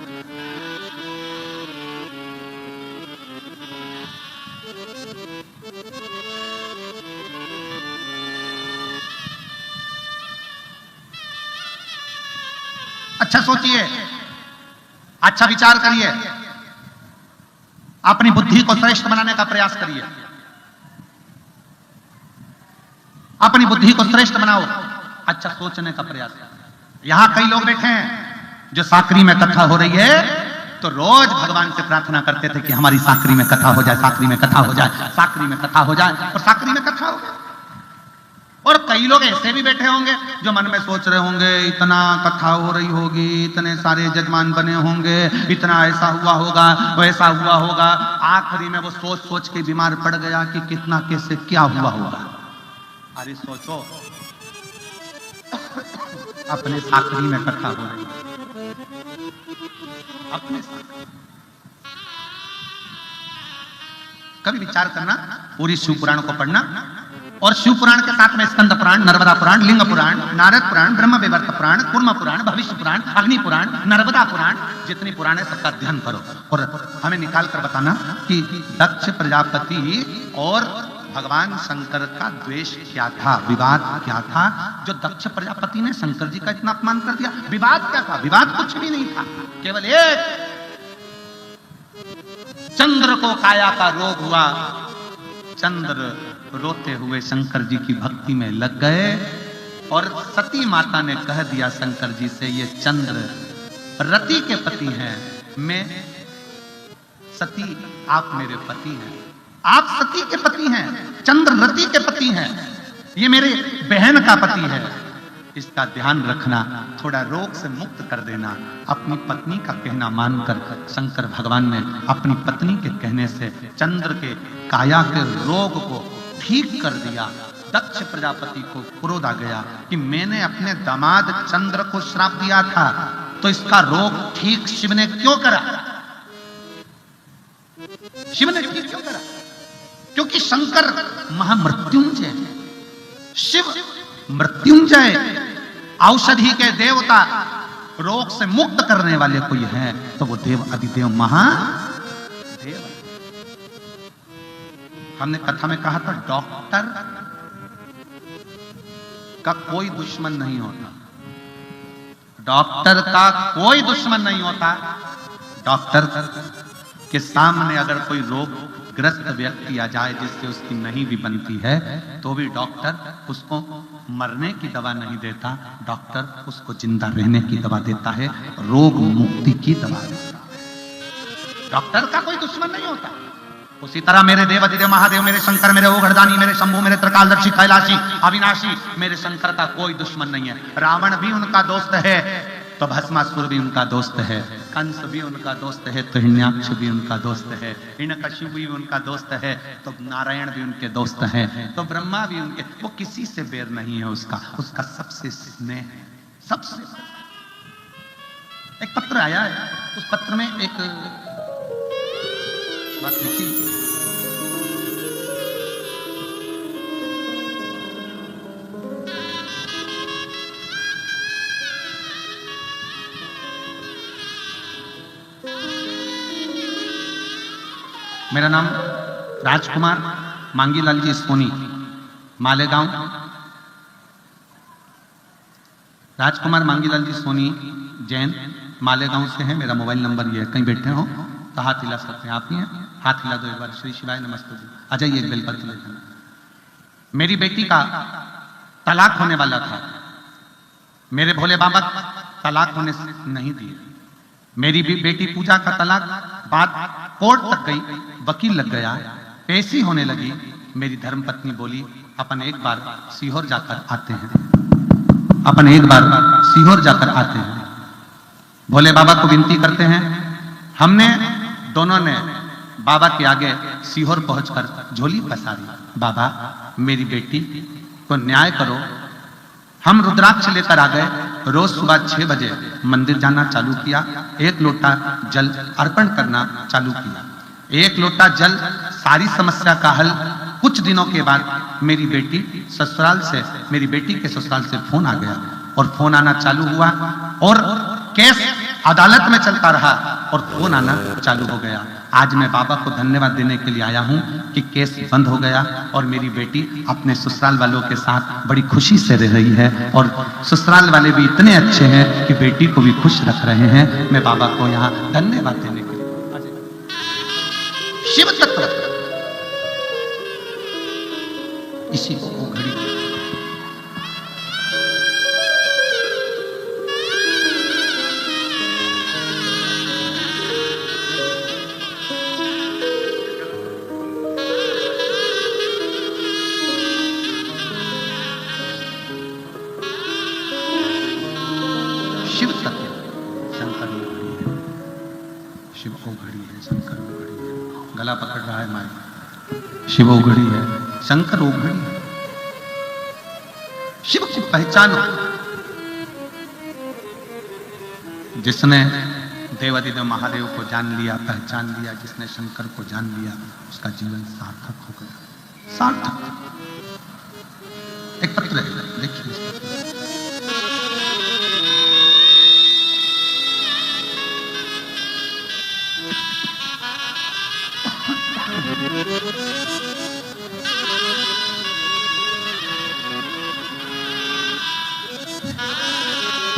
अच्छा सोचिए, अच्छा विचार करिए, अपनी बुद्धि को श्रेष्ठ बनाने का प्रयास करिए, अपनी बुद्धि को श्रेष्ठ बनाओ, अच्छा सोचने का प्रयास। यहां कई लोग बैठे हैं, जो साकरी में कथा हो रही है, तो रोज भगवान से प्रार्थना करते थे कि हमारी साकरी में कथा हो जाए, साकरी में कथा हो जाए, साकरी में कथा हो जाए, और साकरी में कथा हो गया। और कई लोग ऐसे भी बैठे होंगे जो मन में सोच रहे होंगे इतना कथा हो रही होगी, इतने सारे जजमान बने होंगे, इतना ऐसा हुआ होगा, वैसा हुआ होगा, आखिरी में वो सोच सोच के बीमार पड़ गया कि कितना कैसे क्या हुआ होगा। अरे सोचो, अपने साकरी में कथा हो रही है, अपने साकरी। कभी विचार करना, पूरी शिव पुराण को पढ़ना, और शिव पुराण के साथ में स्कंद पुराण, नर्मदा पुराण, लिंग पुराण, नारद पुराण, ब्रह्म विवर्त पुराण, कूर्म पुराण, भविष्य पुराण, अग्नि पुराण, नर्मदा पुराण, जितनी पुराण है सबका अध्ययन करो और हमें निकाल कर बताना कि दक्ष प्रजापति और भगवान शंकर का द्वेष क्या था, विवाद क्या था, जो दक्ष प्रजापति ने शंकर जी का इतना अपमान कर दिया। विवाद क्या था? विवाद कुछ भी नहीं था, केवल एक चंद्र को काया का रोग हुआ। चंद्र रोते हुए शंकर जी की भक्ति में लग गए और सती माता ने कह दिया शंकर जी से, ये चंद्र रति के पति हैं, मैं सती, आप मेरे पति हैं, आप सती के पति हैं, चंद्र रति के पति हैं, ये मेरे बहन का पति है, इसका ध्यान रखना, थोड़ा रोग से मुक्त कर देना। अपनी पत्नी का कहना मानकर शंकर भगवान ने अपनी पत्नी के कहने से चंद्र के काया के रोग को ठीक कर दिया। दक्ष प्रजापति को क्रोध आ गया कि मैंने अपने दामाद चंद्र को श्राप दिया था, तो इसका रोग ठीक शिव ने क्यों करा? शिव ने ठीक क्यों करा? क्योंकि शंकर महामृत्युंजय है, शिव मृत्युंजय, औषधि के देवता, रोग से मुक्त करने वाले कोई है तो वो देव अधिदेव महादेव। हमने कथा में कहा था, डॉक्टर का कोई दुश्मन नहीं होता, डॉक्टर का कोई दुश्मन नहीं होता। डॉक्टर के सामने अगर कोई रोग ग्रस्त व्यक्ति आ जाए जिससे उसकी नहीं भी बनती है, तो भी डॉक्टर उसको मरने की दवा नहीं देता, डॉक्टर उसको जिंदा रहने की दवा देता है, रोग मुक्ति की दवा देता है। डॉक्टर का कोई दुश्मन नहीं होता। उसी तरह मेरे देव अधिदेव महादेव, मेरे शंकर, मेरे ओघड़दानी, मेरे शंभु, मेरे त्रिकालदर्शी, कैलाशी, अविनाशी, मेरे शंकर का कोई दुश्मन नहीं है। रावण भी उनका दोस्त है तो भस्मासुर भी उनका दोस्त है, कंस भी उनका दोस्त है तो हिरण्याक्ष भी उनका दोस्त है, हिरण्यकशिपु भी उनका दोस्त है तो नारायण भी उनके दोस्त हैं, तो ब्रह्मा भी उनके, वो किसी से बैर नहीं है उसका, उसका सबसे स्नेह है, सबसे। एक पत्र आया है, उस पत्र में एक बात लिखी, मेरा नाम राजकुमार मांगीलाल जी सोनी, मालेगांव। राजकुमार मांगीलाल जी सोनी जैन, मालेगांव से है। मेरा मोबाइल नंबर ये है, कहीं बैठे हो तो हाथ हिला सकते हैं। आप ही हैं, हाथ हिला दो एक बार। श्री शिवाय नमस्ते जी। आ जाइए, एक बेलपत्र ले जाना। मेरी बेटी का तलाक होने वाला था, मेरे भोले बाबा तलाक होने से नहीं दिए। मेरी भी बेटी पूजा का तलाक बात कोर्ट तक गई, वकील लग गया, पेशी होने लगी। मेरी धर्मपत्नी बोली, अपन एक बार सीहोर जाकर आते हैं, अपन एक बार सीहोर जाकर आते हैं। भोले बाबा को विनती करते हैं। हमने दोनों ने बाबा के आगे सीहोर पहुंचकर झोली पसारी, बाबा मेरी बेटी को न्याय करो। हम रुद्राक्ष लेकर आ गए, रोज सुबह 6 बजे मंदिर जाना चालू किया, 1 लोटा जल अर्पण करना चालू किया। 1 लोटा जल सारी समस्या का हल। कुछ दिनों के बाद मेरी बेटी ससुराल से, मेरी बेटी के ससुराल से फोन आ गया और फोन आना चालू हुआ और केस अदालत में चलता रहा और फोन आना चालू हो गया। आज मैं बाबा को धन्यवाद देने के लिए आया हूं कि केस बंद हो गया और मेरी बेटी अपने ससुराल वालों के साथ बड़ी खुशी से रह रही है और ससुराल वाले भी इतने अच्छे हैं कि बेटी को भी खुश रख रहे हैं। मैं बाबा को यहाँ धन्यवाद देने के लिए। शिव तत्व इसी को घड़ी शिव सत्य, शंकर उघड़ी है, शिव उघड़ी है, शंकर उघड़ी है। गला पकड़ रहा है माई, शिव उघड़ी है, शंकर उघड़ी है। शिव की पहचानो। जिसने देवादिदेव महादेव को जान लिया, पहचान लिया, जिसने शंकर को जान लिया, उसका जीवन सार्थक हो गया, सार्थक। एक पत्र है, देखिए इस पत्र।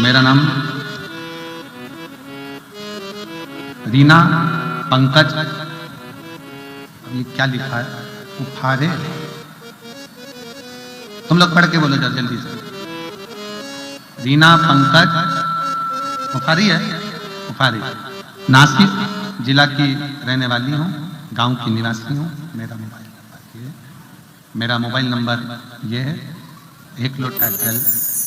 मेरा नाम रीना पंकज, अब ये क्या लिखा है, उफारे। तुम लोग पढ़ के बोलो जरा जल्दी से। रीना पंकज उफारी है, उफारी, नासिक जिला की रहने वाली हूँ, गांव की निवासी हूँ। मेरा मोबाइल नंबर ये है। एक लोटा जल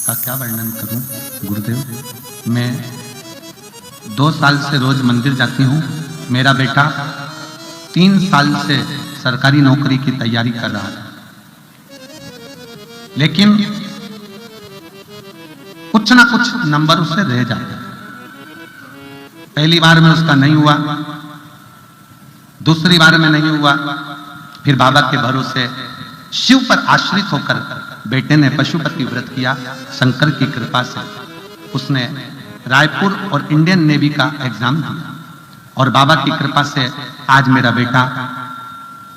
का क्या वर्णन करूं गुरुदेव। मैं 2 साल से रोज मंदिर जाती हूँ। मेरा बेटा 3 साल से सरकारी नौकरी की तैयारी कर रहा था, लेकिन कुछ ना कुछ नंबर उससे रह जाता। पहली बार में उसका नहीं हुआ, दूसरी बार में नहीं हुआ, फिर बाबा के भरोसे शिव पर आश्रित होकर बेटे ने पशुपति व्रत किया। शंकर की कृपा से उसने रायपुर और इंडियन नेवी का एग्जाम दिया और बाबा की कृपा से आज मेरा बेटा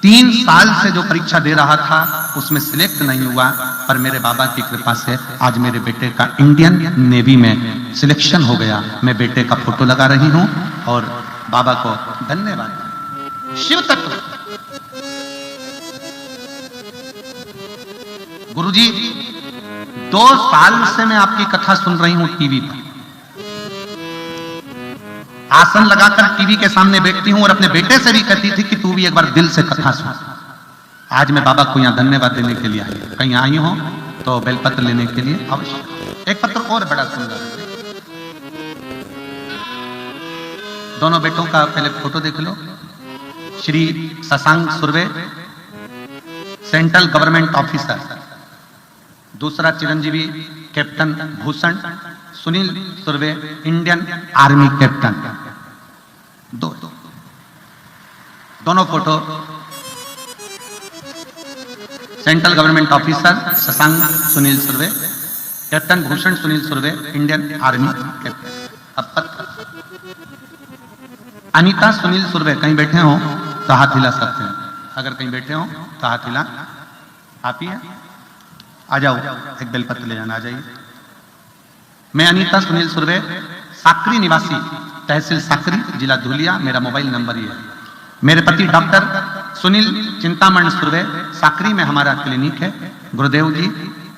3 साल से जो परीक्षा दे रहा था उसमें सिलेक्ट नहीं हुआ, पर मेरे बाबा की कृपा से आज मेरे बेटे का इंडियन नेवी में सिलेक्शन हो गया। मैं बेटे का फोटो लगा रही हूं और बाबा को धन्यवाद। शिव तत्व गुरुजी, 2 साल से मैं आपकी कथा सुन रही हूं टीवी पर। आसन लगाकर टीवी के सामने बैठती हूं और अपने बेटे से भी कहती थी कि तू भी एक बार दिल से कथा सुन। आज मैं बाबा को यहां धन्यवाद देने के लिए आई। कहीं आई हो तो बेलपत्र लेने के लिए अवश्य। एक पत्र और बड़ा सुंदर है, दोनों बेटों का पहले फोटो देख लो। Shri Shashank Surve, central government officer. दूसरा Chiranjeevi captain Bhushan, Sunil Surve Indian army captain. दोनों photo central government officer Shashank Sunil Surve, captain Bhushan Sunil Surve Indian army captain. अब पत्र अनीता सुनील सुर्वे, कहीं बैठे हो तो हाथ हिला सकते हैं। अगर कहीं बैठे हो तो हाथ हिला। आप ही है, आ जाओ, एक बेलपत्र ले जाना, आ जाइए। मैं अनीता सुनील सुर्वे, साकरी निवासी, तहसील साकरी, जिला धुलिया। मेरा मोबाइल नंबर ये है। मेरे पति डॉक्टर सुनील चिंतामण सुर्वे, साकरी में हमारा क्लिनिक है। गुरुदेव जी,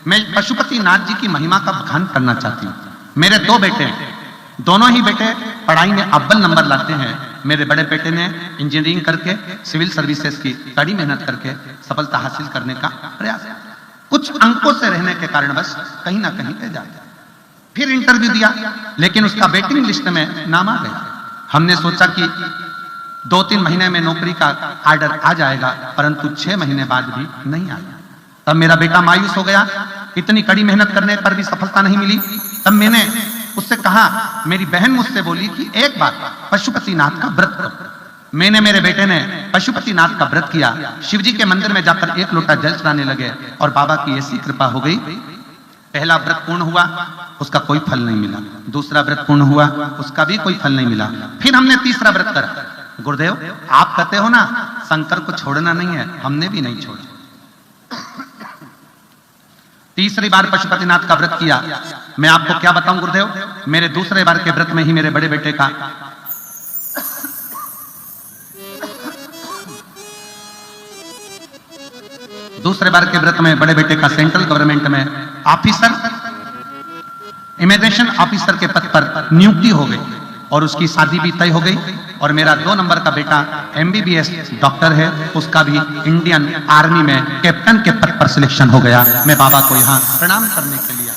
मैं पशुपति नाथ जी की महिमा का बखान करना चाहती हूँ। मेरे 2 बेटे हैं, दोनों ही बेटे पढ़ाई में अव्वल नंबर लाते हैं। मेरे बड़े बेटे ने इंजीनियरिंग करके सिविल सर्विसेज की कड़ी मेहनत करके सफलता हासिल करने का प्रयास, कुछ अंकों से रहने के कारण बस कहीं ना कहीं रह जाता। फिर इंटरव्यू दिया, लेकिन उसका वेटिंग लिस्ट में नाम आ गया। हमने सोचा कि 2-3 महीने में नौकरी का ऑर्डर आ जाएगा, परंतु 6 महीने बाद भी नहीं आया। तब मेरा बेटा मायूस हो गया। इतनी कड़ी मेहनत करने पर भी सफलता नहीं मिली। तब मैंने उससे कहा, मेरी बहन मुझसे बोली कि एक बार पशुपति नाथ का व्रत करो। मैंने, मेरे बेटे ने पशुपति नाथ का व्रत किया। शिवजी के मंदिर में जाकर 1 लोटा जल चढ़ाने लगे और बाबा की ऐसी कृपा हो गई। पहला व्रत पूर्ण हुआ, उसका कोई फल नहीं मिला। दूसरा व्रत पूर्ण हुआ, उसका भी कोई फल नहीं मिला। फिर हमने तीसरा व्रत करा। गुरुदेव, आप कहते हो ना शंकर को छोड़ना नहीं है, हमने भी नहीं छोड़ा। तीसरी बार पशुपतिनाथ का व्रत किया। मैं आपको क्या बताऊं गुरुदेव, मेरे दूसरे बार के व्रत में ही मेरे बड़े बेटे का सेंट्रल गवर्नमेंट में ऑफिसर, इमिग्रेशन ऑफिसर के पद पर नियुक्ति हो गई और उसकी शादी भी तय हो गई। और मेरा 2 नंबर का बेटा MBBS डॉक्टर है, उसका भी इंडियन आर्मी में कैप्टन के पद पर सिलेक्शन हो गया। मैं बाबा को यहाँ प्रणाम करने के लिए आया।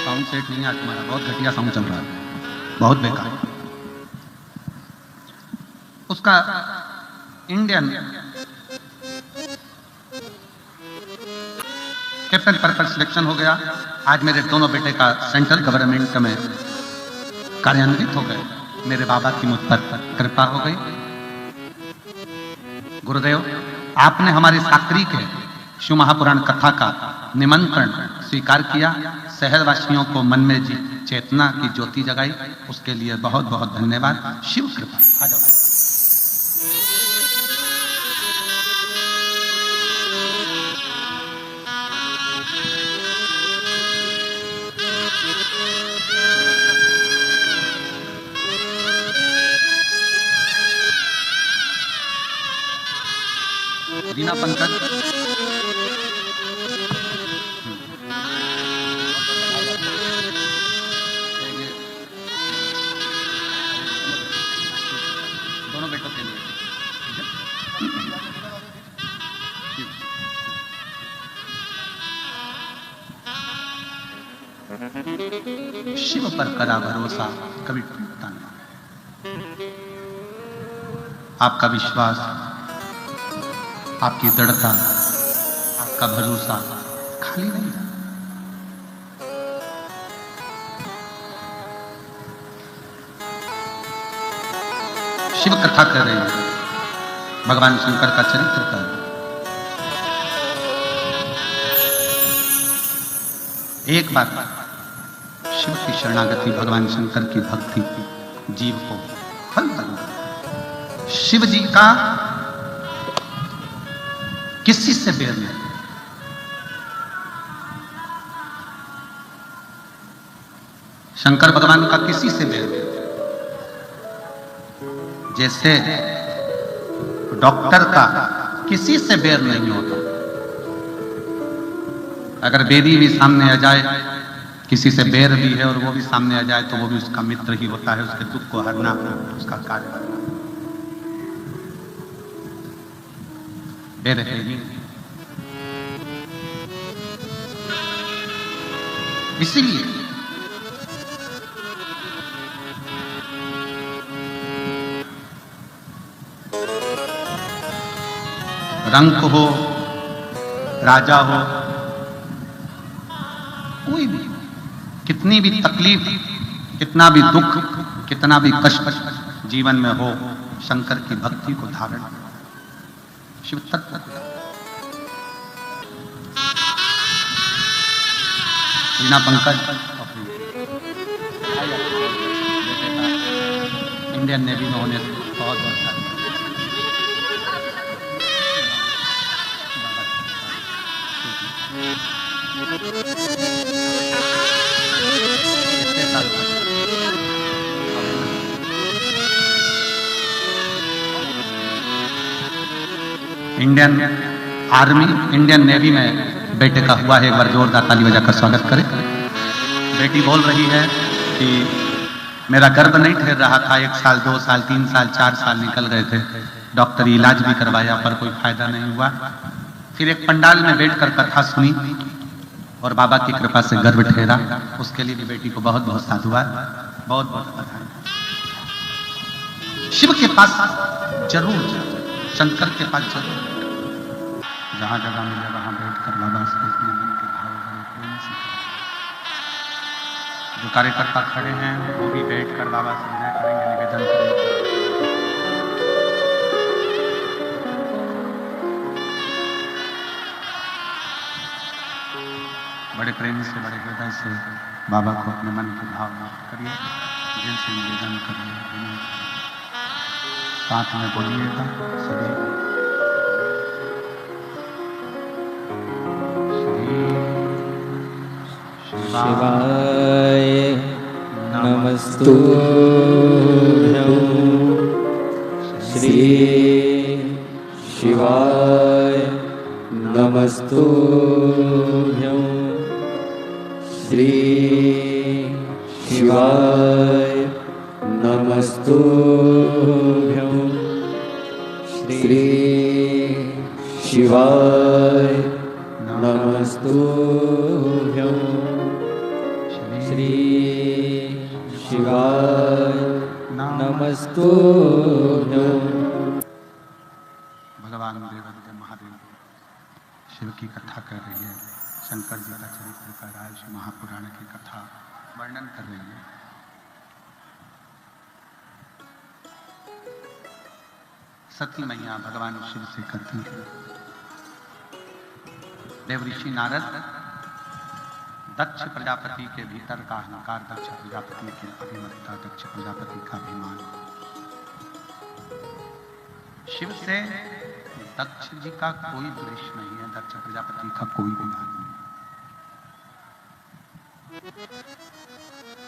साउंड सेट नहीं है आज तुम्हारा, बहुत घटिया साउंड चल रहा है, बहुत बेकार। उसका इंडियन कैप्टन पर्पल सिलेक्शन हो गया। आज मेरे दोनों बेटे का सेंट्रल गवर्नमेंट में कार्यान्वित हो गए। मेरे बाबा की मुझ पर कृपा हो गई। गुरुदेव, आपने हमारे साकरी के शिव महापुराण कथा का निमंत्रण स्वीकार किया, शहरवासियों को मन में चेतना की ज्योति जगाई, उसके लिए बहुत बहुत धन्यवाद। शिव कृपा। आ जाओ। रीना पंकज, दोनों बेटों के लिए शिव पर करा भरोसा कभी टूटता नहीं। आपका विश्वास, आपकी दृढ़ता, आपका भरोसा खाली नहीं जाता। शिव कथा कर रहे हैं, भगवान शंकर का चरित्र कर रहे हैं। एक बात, शिव की शरणागति, भगवान शंकर की भक्ति जीव को फल बना। शिव जी का किसी से बैर नहीं। शंकर भगवान का किसी से बैर नहीं। जैसे डॉक्टर का किसी से बैर नहीं होता। अगर बेरी भी सामने आ जाए, किसी से बैर भी है और वो भी सामने आ जाए, तो वो भी उसका मित्र ही होता है। उसके दुख को हरना उसका कार्य है। बैर है ही। इसीलिए रंक हो, राजा हो, कोई भी, कितनी भी तकलीफ, कितना भी दुख, कितना भी कष्ट जीवन में हो, शंकर की भक्ति को धारण शिव तत्व। रीना पंकज इंडियन नेवी में होने से बहुत बहुत इंडियन आर्मी, इंडियन नेवी में बेटे का हुआ है। एक बार जोरदार ताली बजाकर स्वागत करें। बेटी बोल रही है कि मेरा गर्भ नहीं ठहर रहा था, 1 साल 2 साल 3 साल 4 साल निकल गए थे, डॉक्टरी इलाज भी करवाया पर कोई फायदा नहीं हुआ। फिर एक पंडाल में बैठकर कथा सुनी और बाबा की कृपा से गर्भ ठहरा। उसके लिए भी बेटी को बहुत बहुत साधुवाद, बहुत बहुत बधाई। शिव के पास जरूर जाओ, शंकर के पास जरूर। जहां जगह मिले वहां बैठकर बाबा से अपने मन के भाव बड़े प्रेम से करें। जो कार्यकर्ता खड़े हैं वो भी बैठकर बाबा से विनय करेंगे, निवेदन करेंगे। बड़े प्रेम से, बड़े हृदय से बाबा को अपने मन के भाव करिए, दिल से निवेदन करिए, विनय करिए। साथ में बोलिएगा सभी। शिवाय नमस्तुभ्यं, श्री शिवाय नमस्तुभ्यं, श्री शिवाय नमस्तुभ्यं, श्री शिवाय नमस्तुभ्यं श्री शिवाय नमस्तुभ्यं। भगवान देवादिदेव महादेव शिव की कथा कर रही है, शंकर जी का चरित्र कर रहा है, शिव महापुराण की कथा वर्णन कर रही है। सती मैया भगवान शिव से कहती है, देव ऋषि नारद दक्ष प्रजापति के भीतर का अहंकार, दक्ष प्रजापति की अभिमतता, दक्ष प्रजापति का अभिमान, शिव से दक्ष जी का कोई द्वेष नहीं है, दक्ष प्रजापति का कोई विवाद नहीं,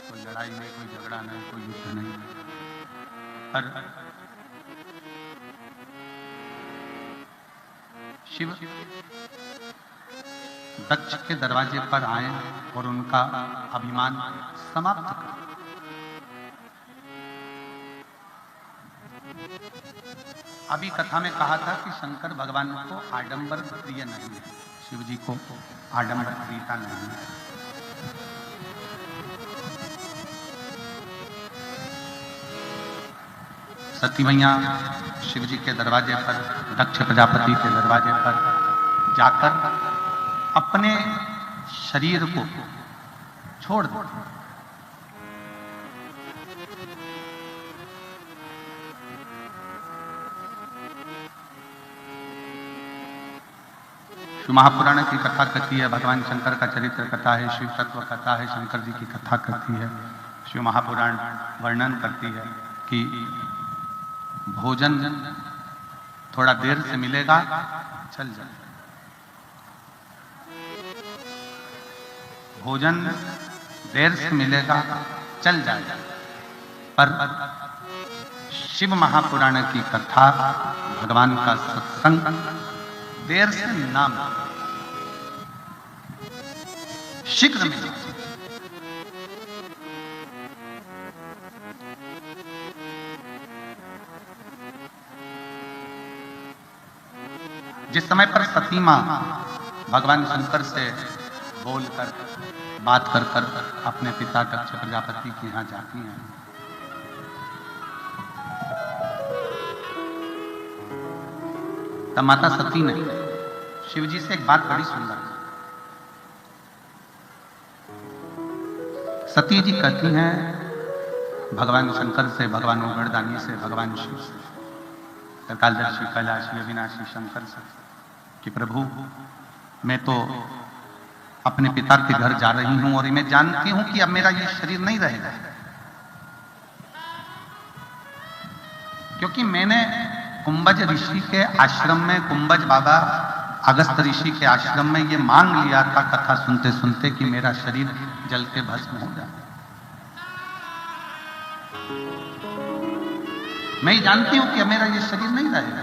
कोई लड़ाई नहीं, कोई झगड़ा नहीं, कोई युद्ध नहीं। पर शिव दक्ष के दरवाजे पर आए और उनका अभिमान समाप्त कर। अभी कथा में कहा था कि शंकर भगवान को आडंबर प्रिय नहीं है, शिव जी को आडंबर प्रियता नहीं है। सती मैया शिव जी के दरवाजे पर, दक्ष प्रजापति के दरवाजे पर जाकर अपने शरीर को छोड़ दो। शिव महापुराण की कथा कहती है, भगवान शंकर का चरित्र कथा है, शिव तत्व कथा है, शंकर जी की कथा करती है। शिव महापुराण वर्णन करती है कि भोजन थोड़ा देर से मिलेगा, चल जाए। भोजन देर से मिलेगा, चल जाएगा। पर शिव महापुराण की कथा, भगवान का सत्संग देर से नाम शीघ्र मिलेगा। जिस समय पर सती मां भगवान शंकर से बोलकर, बात कर कर अपने पिता दक्ष प्रजापति के यहां जाती हैं, तब माता सती ने शिव जी से एक बात बड़ी सुंदर, सती जी कहती हैं भगवान शंकर से, भगवान उगड़दानी से, भगवान शिव से, त्रिकालदर्शी, कैलाशी, अविनाशी शंकर से कि प्रभु मैं तो अपने पिता के घर जा रही हूं और मैं जानती हूं कि अब मेरा ये शरीर नहीं रहेगा, क्योंकि मैंने कुंभज ऋषि के आश्रम में, कुंभज बाबा अगस्त ऋषि के आश्रम में ये मांग लिया था कथा सुनते सुनते कि मेरा शरीर जल के भस्म हो जाए। मैं जानती हूं कि मेरा ये शरीर नहीं रहेगा,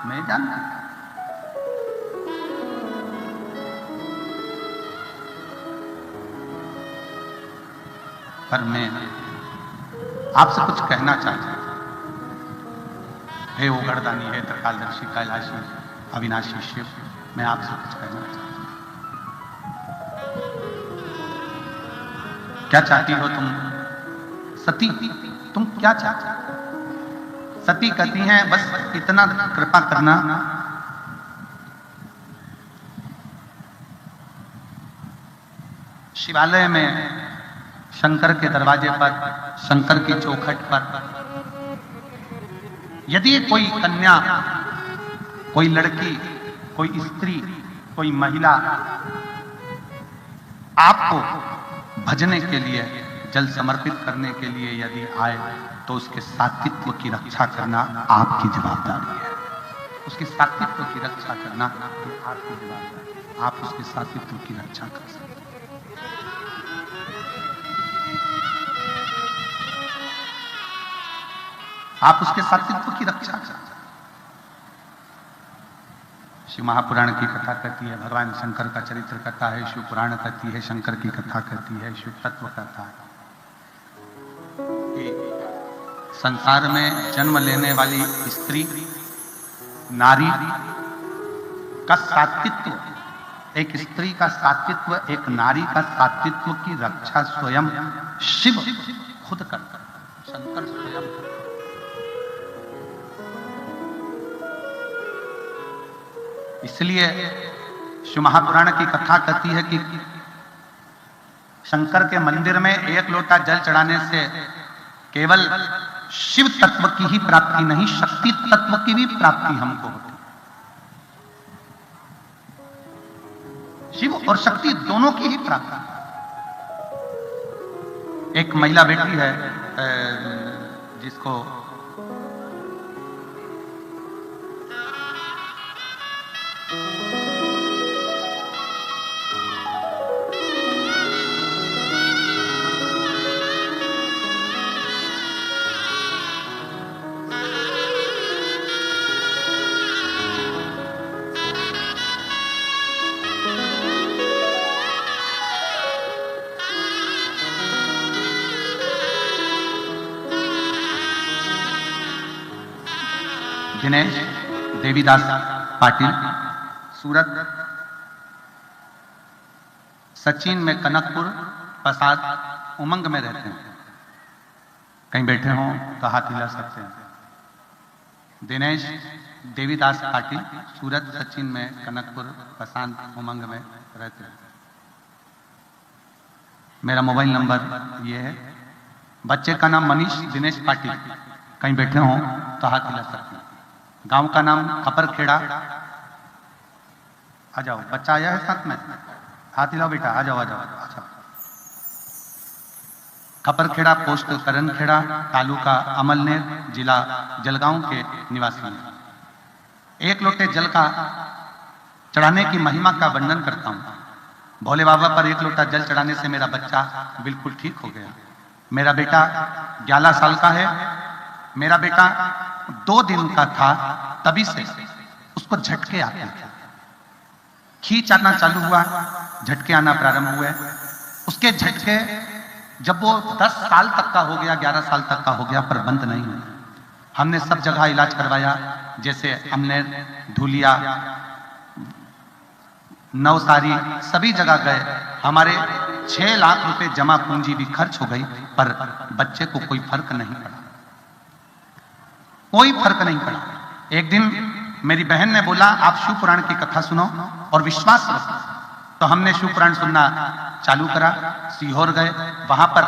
मैं जानती हूं। पर मैं आपसे कुछ कहना चाहता हूं, हे उगड़दानी, हे त्रिकालदर्शी, कैलाशी, अविनाशी शिव, मैं आपसे कुछ कहना चाहता हूं। क्या चाहती हो तुम सती? तुम क्या चाहती हो? सती कहती हैं बस इतना कृपा करना, शिवालय में शंकर के दरवाजे पर, शंकर की चौखट पर यदि कोई कन्या, कोई लड़की, कोई स्त्री, कोई महिला आपको भजने के लिए, जल समर्पित करने के लिए यदि आए तो उसके सात्वित्व की रक्षा करना आपकी जवाबदारी है। उसके सात्वित्व की रक्षा करना आपकी जवाबदारी है। आप उसके सात्वित्व की रक्षा कर सकते हैं। आप उसके सात्वित्व की रक्षा कर सकते हैं। शिव महापुराण की कथा कहती है, भगवान शंकर का चरित्र कथा है, शिव पुराण कहती है, शंकर की कथा कहती है, शिव तत्व कहता है कि संसार में जन्म लेने वाली स्त्री नारी का सात्वित्व, एक स्त्री का सात्वित्व, एक नारी का सात्वित्व की रक्षा स्वयं शिव खुद करता है, शंकर स्वयं करता है। इसलिए शिव महापुराण की कथा कहती है कि शंकर के मंदिर में एक लोटा जल चढ़ाने से केवल शिव तत्व की ही प्राप्ति नहीं, शक्ति तत्व की भी प्राप्ति हमको होती। शिव और शक्ति दोनों की ही प्राप्ति। एक महिला बेटी है जिसको दिनेश देवीदास पाटिल, सूरत, सचिन में कनकपुर प्रसाद उमंग में रहते हैं। कहीं बैठे हों तो हाथ हिला सकते हैं। दिनेश देवीदास पाटिल, सूरत, सचिन में कनकपुर प्रसाद उमंग में रहते हैं। मेरा मोबाइल नंबर ये है। बच्चे का नाम मनीष दिनेश पाटिल, कहीं बैठे हों तो हाथ हिला सकते हैं। गांव का नाम खपरखेड़ा। आ जाओ, बच्चा आया है साथ में, हाथ हिलाओ बेटा, आ जाओ आ जाओ। अच्छा, खपरखेड़ा, पोस्ट करनखेड़ा, तालुका अमलनेर, जिला जलगांव के निवासी हैं। एक लोटे जल का चढ़ाने की महिमा का वर्णन करता हूं। भोले बाबा पर एक लोटा जल चढ़ाने से मेरा बच्चा बिल्कुल ठीक हो गया। मेरा बेटा 11 साल का है। मेरा बेटा 2 दिन का था, तभी से उसको झटके आते थे। खींच आना चालू हुआ, झटके आना प्रारंभ हुए। उसके झटके जब वो 10 साल तक का हो गया, 11 साल तक का हो गया, पर बंद नहीं हुआ। हमने सब जगह इलाज करवाया, जैसे हमने धुलिया, नवसारी, सभी जगह गए। हमारे 6 लाख रुपए जमा पूंजी भी खर्च हो गई, पर बच्चे को कोई फर्क नहीं पड़ा, कोई फर्क नहीं पड़ा। एक दिन मेरी बहन ने बोला, आप शिव पुराण की कथा सुनो और विश्वास रखो। तो हमने शिव पुराण सुनना चालू करा। सीहोर गए, वहां पर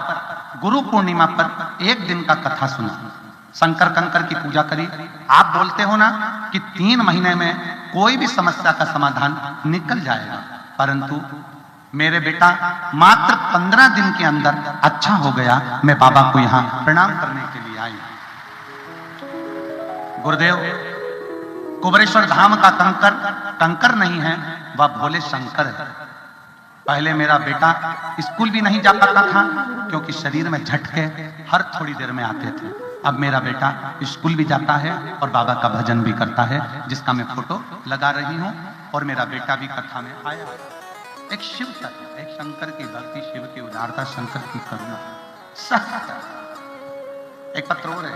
गुरु पूर्णिमा पर 1 दिन का कथा सुना। शंकर कंकर की पूजा करी। आप बोलते हो ना कि 3 महीने में कोई भी समस्या का समाधान निकल जाएगा, परंतु मेरे बेटा मात्र 15 दिन के अंदर अच्छा हो गया। मैं बाबा को यहां प्रणाम करने के लिए आई। गुरुदेव, कुबरेश्वर धाम का कंकर कंकर नहीं है, वह भोले शंकर है। पहले मेरा बेटा स्कूल भी नहीं जा पाता था, क्योंकि शरीर में झटके हर थोड़ी देर में आते थे। अब मेरा बेटा स्कूल भी जाता है और बाबा का भजन भी करता है, जिसका मैं फोटो लगा रही हूं। और मेरा बेटा भी कथा में आया। एक शिव तत्व, एक शंकर की भक्ति, शिव की उदारता, शंकर की करुणा, सत्य। एक पत्र और है।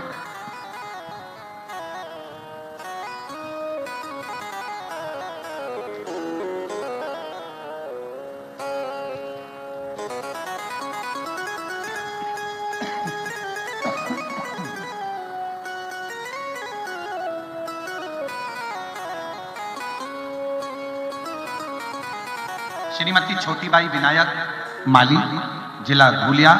श्रीमती छोटीबाई विनायक माली, जिला धुलिया,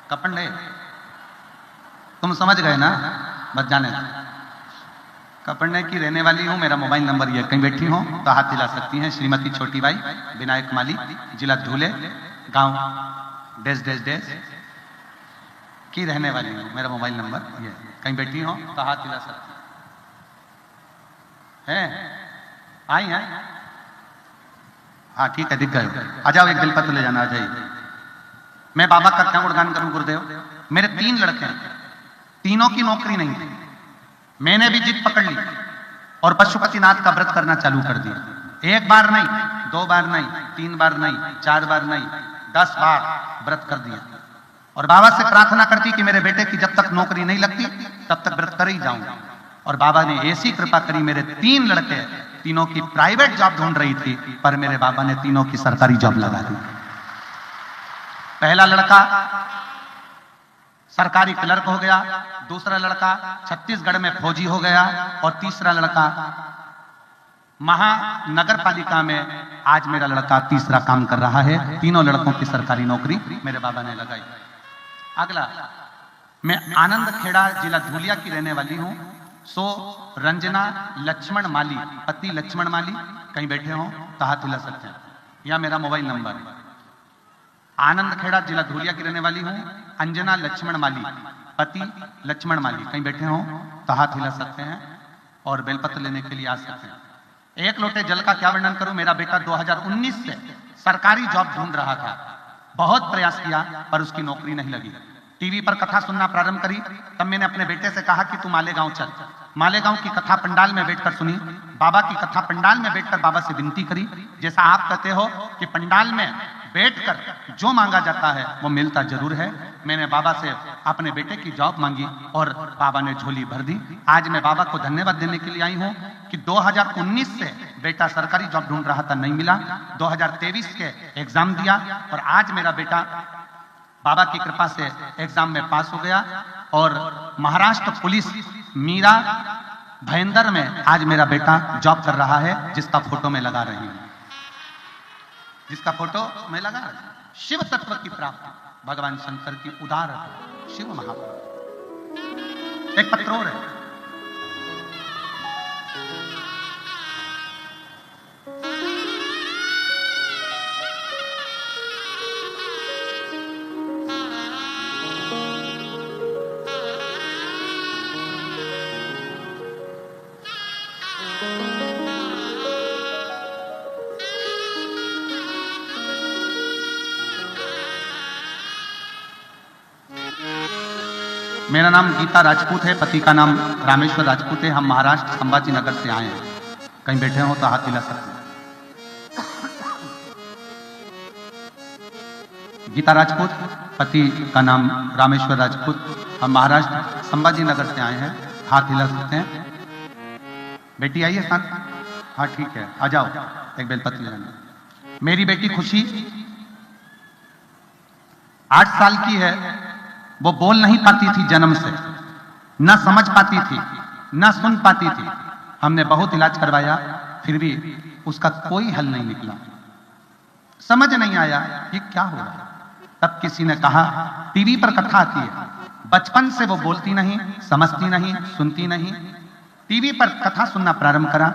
कपंडे। तुम समझ गए ना, बस जाने। कपंडे की रहने वाली हूं। मेरा मोबाइल नंबर ये, कहीं बैठी हो तो हाथ हिला सकती हैं। श्रीमती छोटीबाई विनायक माली, जिला धुले, गांव डैश डैश डैश की रहने वाली हूं। मेरा मोबाइल नंबर ये, कहीं बैठी हो तो हाथ हिला सकती है। आई हैं? हाँ ठीक है, दिख गए। आ जाओ, एक बेलपत्र ले जाना, आ जाइए। मैं बाबा का क्या गुणगान करूं गुरुदेव। मेरे 3 लड़के हैं, तीनों की नौकरी नहीं थी। मैंने भी जिद पकड़ ली और पशुपतिनाथ का व्रत करना चालू कर दिया। 1 बार नहीं, 2 बार नहीं, 3 बार नहीं, 4 बार नहीं, 10 बार व्रत कर दिया। और बाबा से प्रार्थना करती कि मेरे बेटे की जब तक नौकरी नहीं लगती तब तक व्रत कर ही जाऊं। और बाबा ने ऐसी कृपा करी, मेरे 3 लड़के, तीनों की प्राइवेट जॉब ढूंढ रही थी, पर मेरे बाबा ने तीनों की सरकारी जॉब लगा दी। पहला लड़का सरकारी क्लर्क हो गया, दूसरा लड़का छत्तीसगढ़ में फौजी हो गया, और तीसरा लड़का महानगर पालिका में आज मेरा लड़का तीसरा काम कर रहा है। तीनों लड़कों की सरकारी नौकरी मेरे बाबा ने लगाई। अगला, मैं आनंद खेड़ा जिला धूलिया की रहने वाली हूं। सो रंजना लक्ष्मण माली, पति लक्ष्मण माली, कहीं बैठे हो तो हाथ हिला सकते हैं, या मेरा मोबाइल नंबर है। आनंद खेड़ा जिला धूलिया की रहने वाली हूं। अंजना लक्ष्मण माली, पति लक्ष्मण माली, कहीं बैठे हो तो हाथ हिला सकते हैं और बेलपत्र लेने के लिए आ सकते हैं। एक लोटे जल का क्या वर्णन करूं। मेरा बेटा 2019 से सरकारी जॉब ढूंढ रहा था, बहुत प्रयास किया पर उसकी नौकरी नहीं लगी। टीवी पर कथा सुनना प्रारंभ करी, तब मैंने अपने बेटे से कहा कि तू मालेगांव चल। मालेगांव की कथा पंडाल में बैठकर सुनी, बाबा की कथा पंडाल में बैठकर बाबा से विनती करी। जैसा आप कहते हो कि पंडाल में बैठकर जो मांगा जाता है वो मिलता जरूर है। मैंने बाबा से अपने बेटे की जॉब मांगी और बाबा ने झोली भर दी। आज मैं बाबा को धन्यवाद देने के लिए आई हूं कि 2019 से बेटा सरकारी जॉब ढूंढ रहा था, नहीं मिला। 2023 के एग्जाम दिया और आज मेरा बेटा बाबा की कृपा से एग्जाम में पास हो गया और महाराष्ट्र पुलिस मीरा भयंदर में आज मेरा बेटा जॉब कर रहा है, जिसका फोटो मैं लगा रही हूं, जिसका फोटो मैं लगा रही हूं। शिव तत्व की प्राप्ति, भगवान शंकर की उदार शिव महापुरुष। एक पत्र और है, मेरा नाम गीता राजपूत है, पति का नाम रामेश्वर राजपूत है। हम महाराष्ट्र संभाजी नगर से आए हैं, कहीं बैठे हो तो हाथ हिला सकते हैं। गीता राजपूत, पति का नाम रामेश्वर राजपूत, हम महाराष्ट्र संभाजी नगर से आए हैं, हाथ हिला सकते हैं। बेटी आई है साथ? हाँ ठीक है, आ जाओ, एक बेलपत्र ले लेना। मेरी बेटी खुशी 8 साल की है। वो बोल नहीं पाती थी जन्म से, ना समझ पाती थी, ना सुन पाती थी। हमने बहुत इलाज करवाया, फिर भी उसका कोई हल नहीं निकला। समझ नहीं आया ये क्या हो रहा है। तब किसी ने कहा टीवी पर कथा आती है। बचपन से वो बोलती नहीं, समझती नहीं, सुनती नहीं। टीवी पर कथा सुनना प्रारंभ करा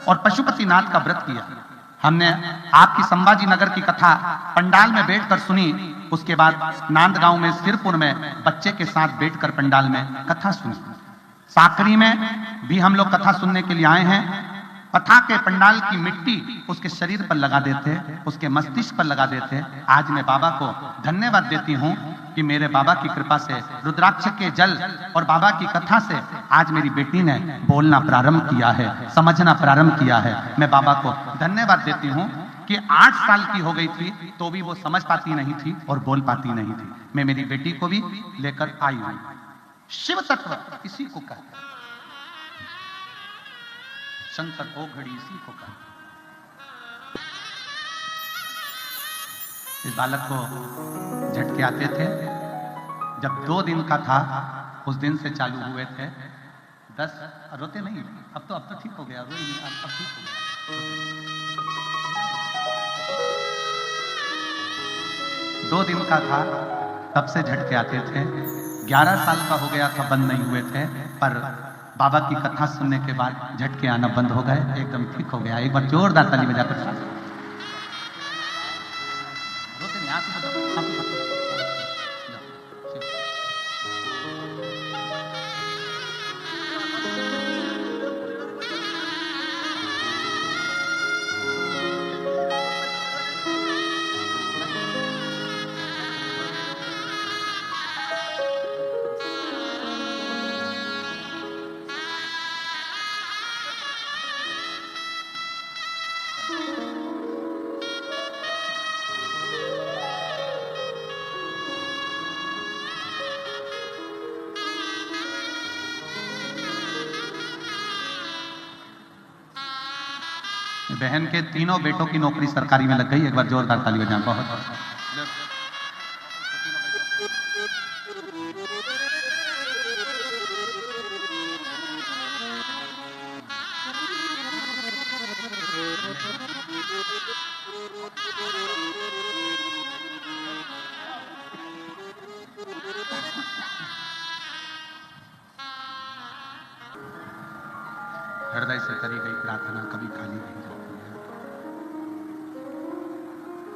और पशुपतिनाथ का व्रत किया। हमने आपकी संभाजी नगर की कथा पंडाल में बैठकर सुनी। उसके बाद नांदगांव में सिरपुर में बच्चे के साथ बैठकर पंडाल में कथा सुनी। साकरी में भी हम लोग कथा सुनने के लिए आए हैं। कथा के पंडाल की मिट्टी उसके शरीर पर लगा देते, उसके मस्तिष्क पर लगा देते। आज मैं बाबा को धन्यवाद देती हूँ कि मेरे बाबा की कृपा से, रुद्राक्ष के जल और बाबा की कथा से आज मेरी बेटी ने बोलना प्रारंभ किया है, समझना प्रारंभ किया है। मैं बाबा को धन्यवाद देती हूँ कि 8 साल की हो गई थी तो भी वो समझ पाती नहीं थी और बोल पाती नहीं थी। मैं मेरी बेटी को भी लेकर आई हूँ। शिव तत्व इसी को कहते हैं, शंकर को घड़ी इसी को कहते हैं। इस बालक को झटके आते थे जब 2 दिन का था, उस दिन से चालू हुए थे। 10 रोते नहीं, अब तो ठीक हो गया, रोई नहीं, अब ठीक हो गया। 2 दिन का था तब से झटके आते थे। 11 साल का हो गया था, बंद नहीं हुए थे, पर बाबा की कथा सुनने के बाद झटके आना बंद हो गए, एकदम ठीक हो गया। एक बार जोरदार ताली बजाकर रोते नहीं, आंसू बजाओ, आंसू बजाओ। बहन के तीनों बेटों की नौकरी सरकारी में लग गई। एक बार जोरदार ताली बजाएं। बहुत हृदय से करी गई प्रार्थना कभी खाली नहीं जाती है।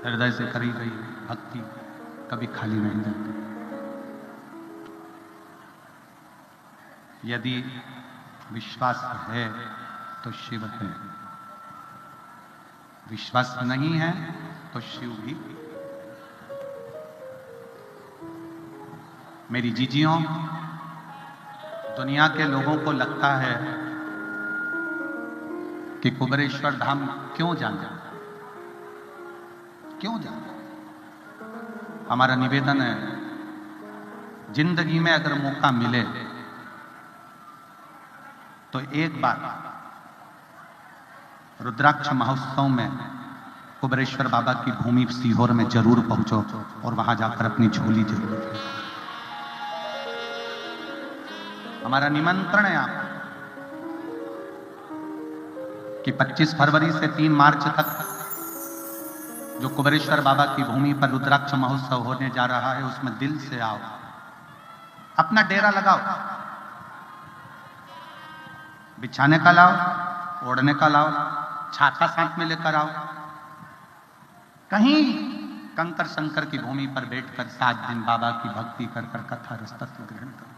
हृदय से करी गई भक्ति कभी खाली नहीं जाती। यदि विश्वास है तो शिव है, विश्वास नहीं है तो शिव भी। मेरी जीजियों, दुनिया के लोगों को लगता है कि कुबेरेश्वर धाम क्यों जाना, क्यों जाना। हमारा निवेदन है, जिंदगी में अगर मौका मिले तो एक बार रुद्राक्ष महोत्सव में कुबेरेश्वर बाबा की भूमि सीहोर में जरूर पहुंचो और वहां जाकर अपनी झोली जरूर फेंको। हमारा निमंत्रण है आपको कि 25 फरवरी से 3 मार्च तक जो कुबेरेश्वर बाबा की भूमि पर रुद्राक्ष महोत्सव होने जा रहा है, उसमें दिल से आओ, अपना डेरा लगाओ, बिछाने का लाओ, ओढ़ने का लाओ, छाता साथ में लेकर आओ। कहीं कंकर शंकर की भूमि पर बैठकर 7 दिन बाबा की भक्ति कर कर कथा रस तत्व ग्रहण करो।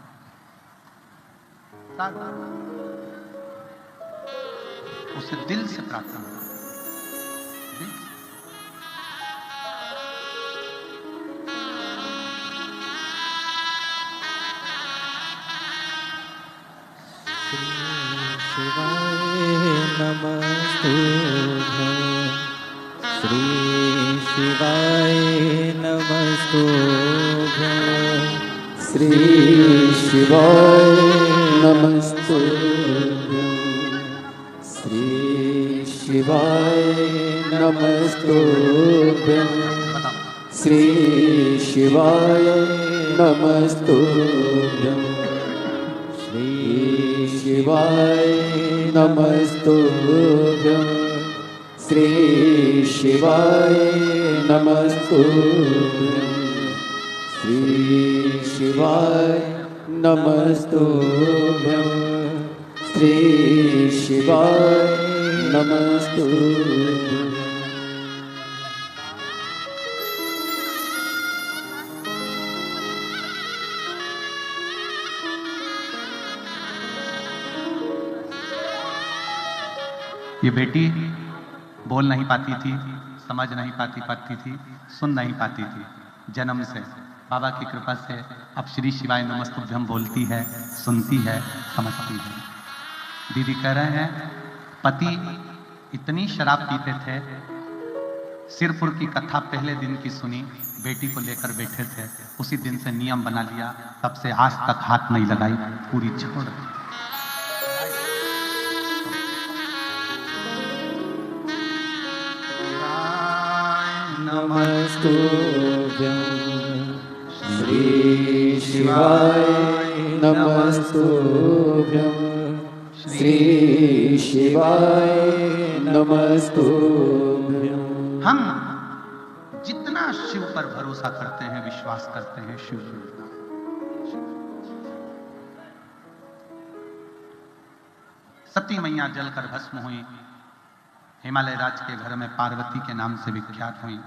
उसे दिल से प्रार्थना करो, दिल से। शिवाय नमस्तुभ्यं श्री शिवाय नमस्तुभ्यं श्री शिवाय नमस्तुभ्यं श्री शिवाय नमस्तुभ्यं श्री शिवाय नमस्तुभ्यं श्री शिवाय नमस्तुभ्यं श्री शिवाय नमस्तुभ्यं श्री शिवाय नमस्तुभ्यं। ये बेटी बोल नहीं पाती थी, समझ नहीं पाती थी, सुन नहीं पाती थी। जन्म से बाबा की कृपा से अब श्री शिवाय नमस्तुभ्यम बोलती है, सुनती है, समझती है। दीदी कह रहे हैं पति इतनी शराब पीते थे, सिरपुर की कथा पहले दिन की सुनी, बेटी को लेकर बैठे थे, उसी दिन से नियम बना लिया, तब से आज तक हाथ नहीं लगाई, पूरी छोड़ दी। नमस्तुभ्यं श्री शिवाय नमस्तुभ्यं श्री शिवाय नमस्तुभ्यं। हम जितना शिव पर भरोसा करते हैं, विश्वास करते हैं, शिव मिलता है। सती मैया जलकर भस्म हुई, हिमालय राज के घर में पार्वती के नाम से विख्यात हुई।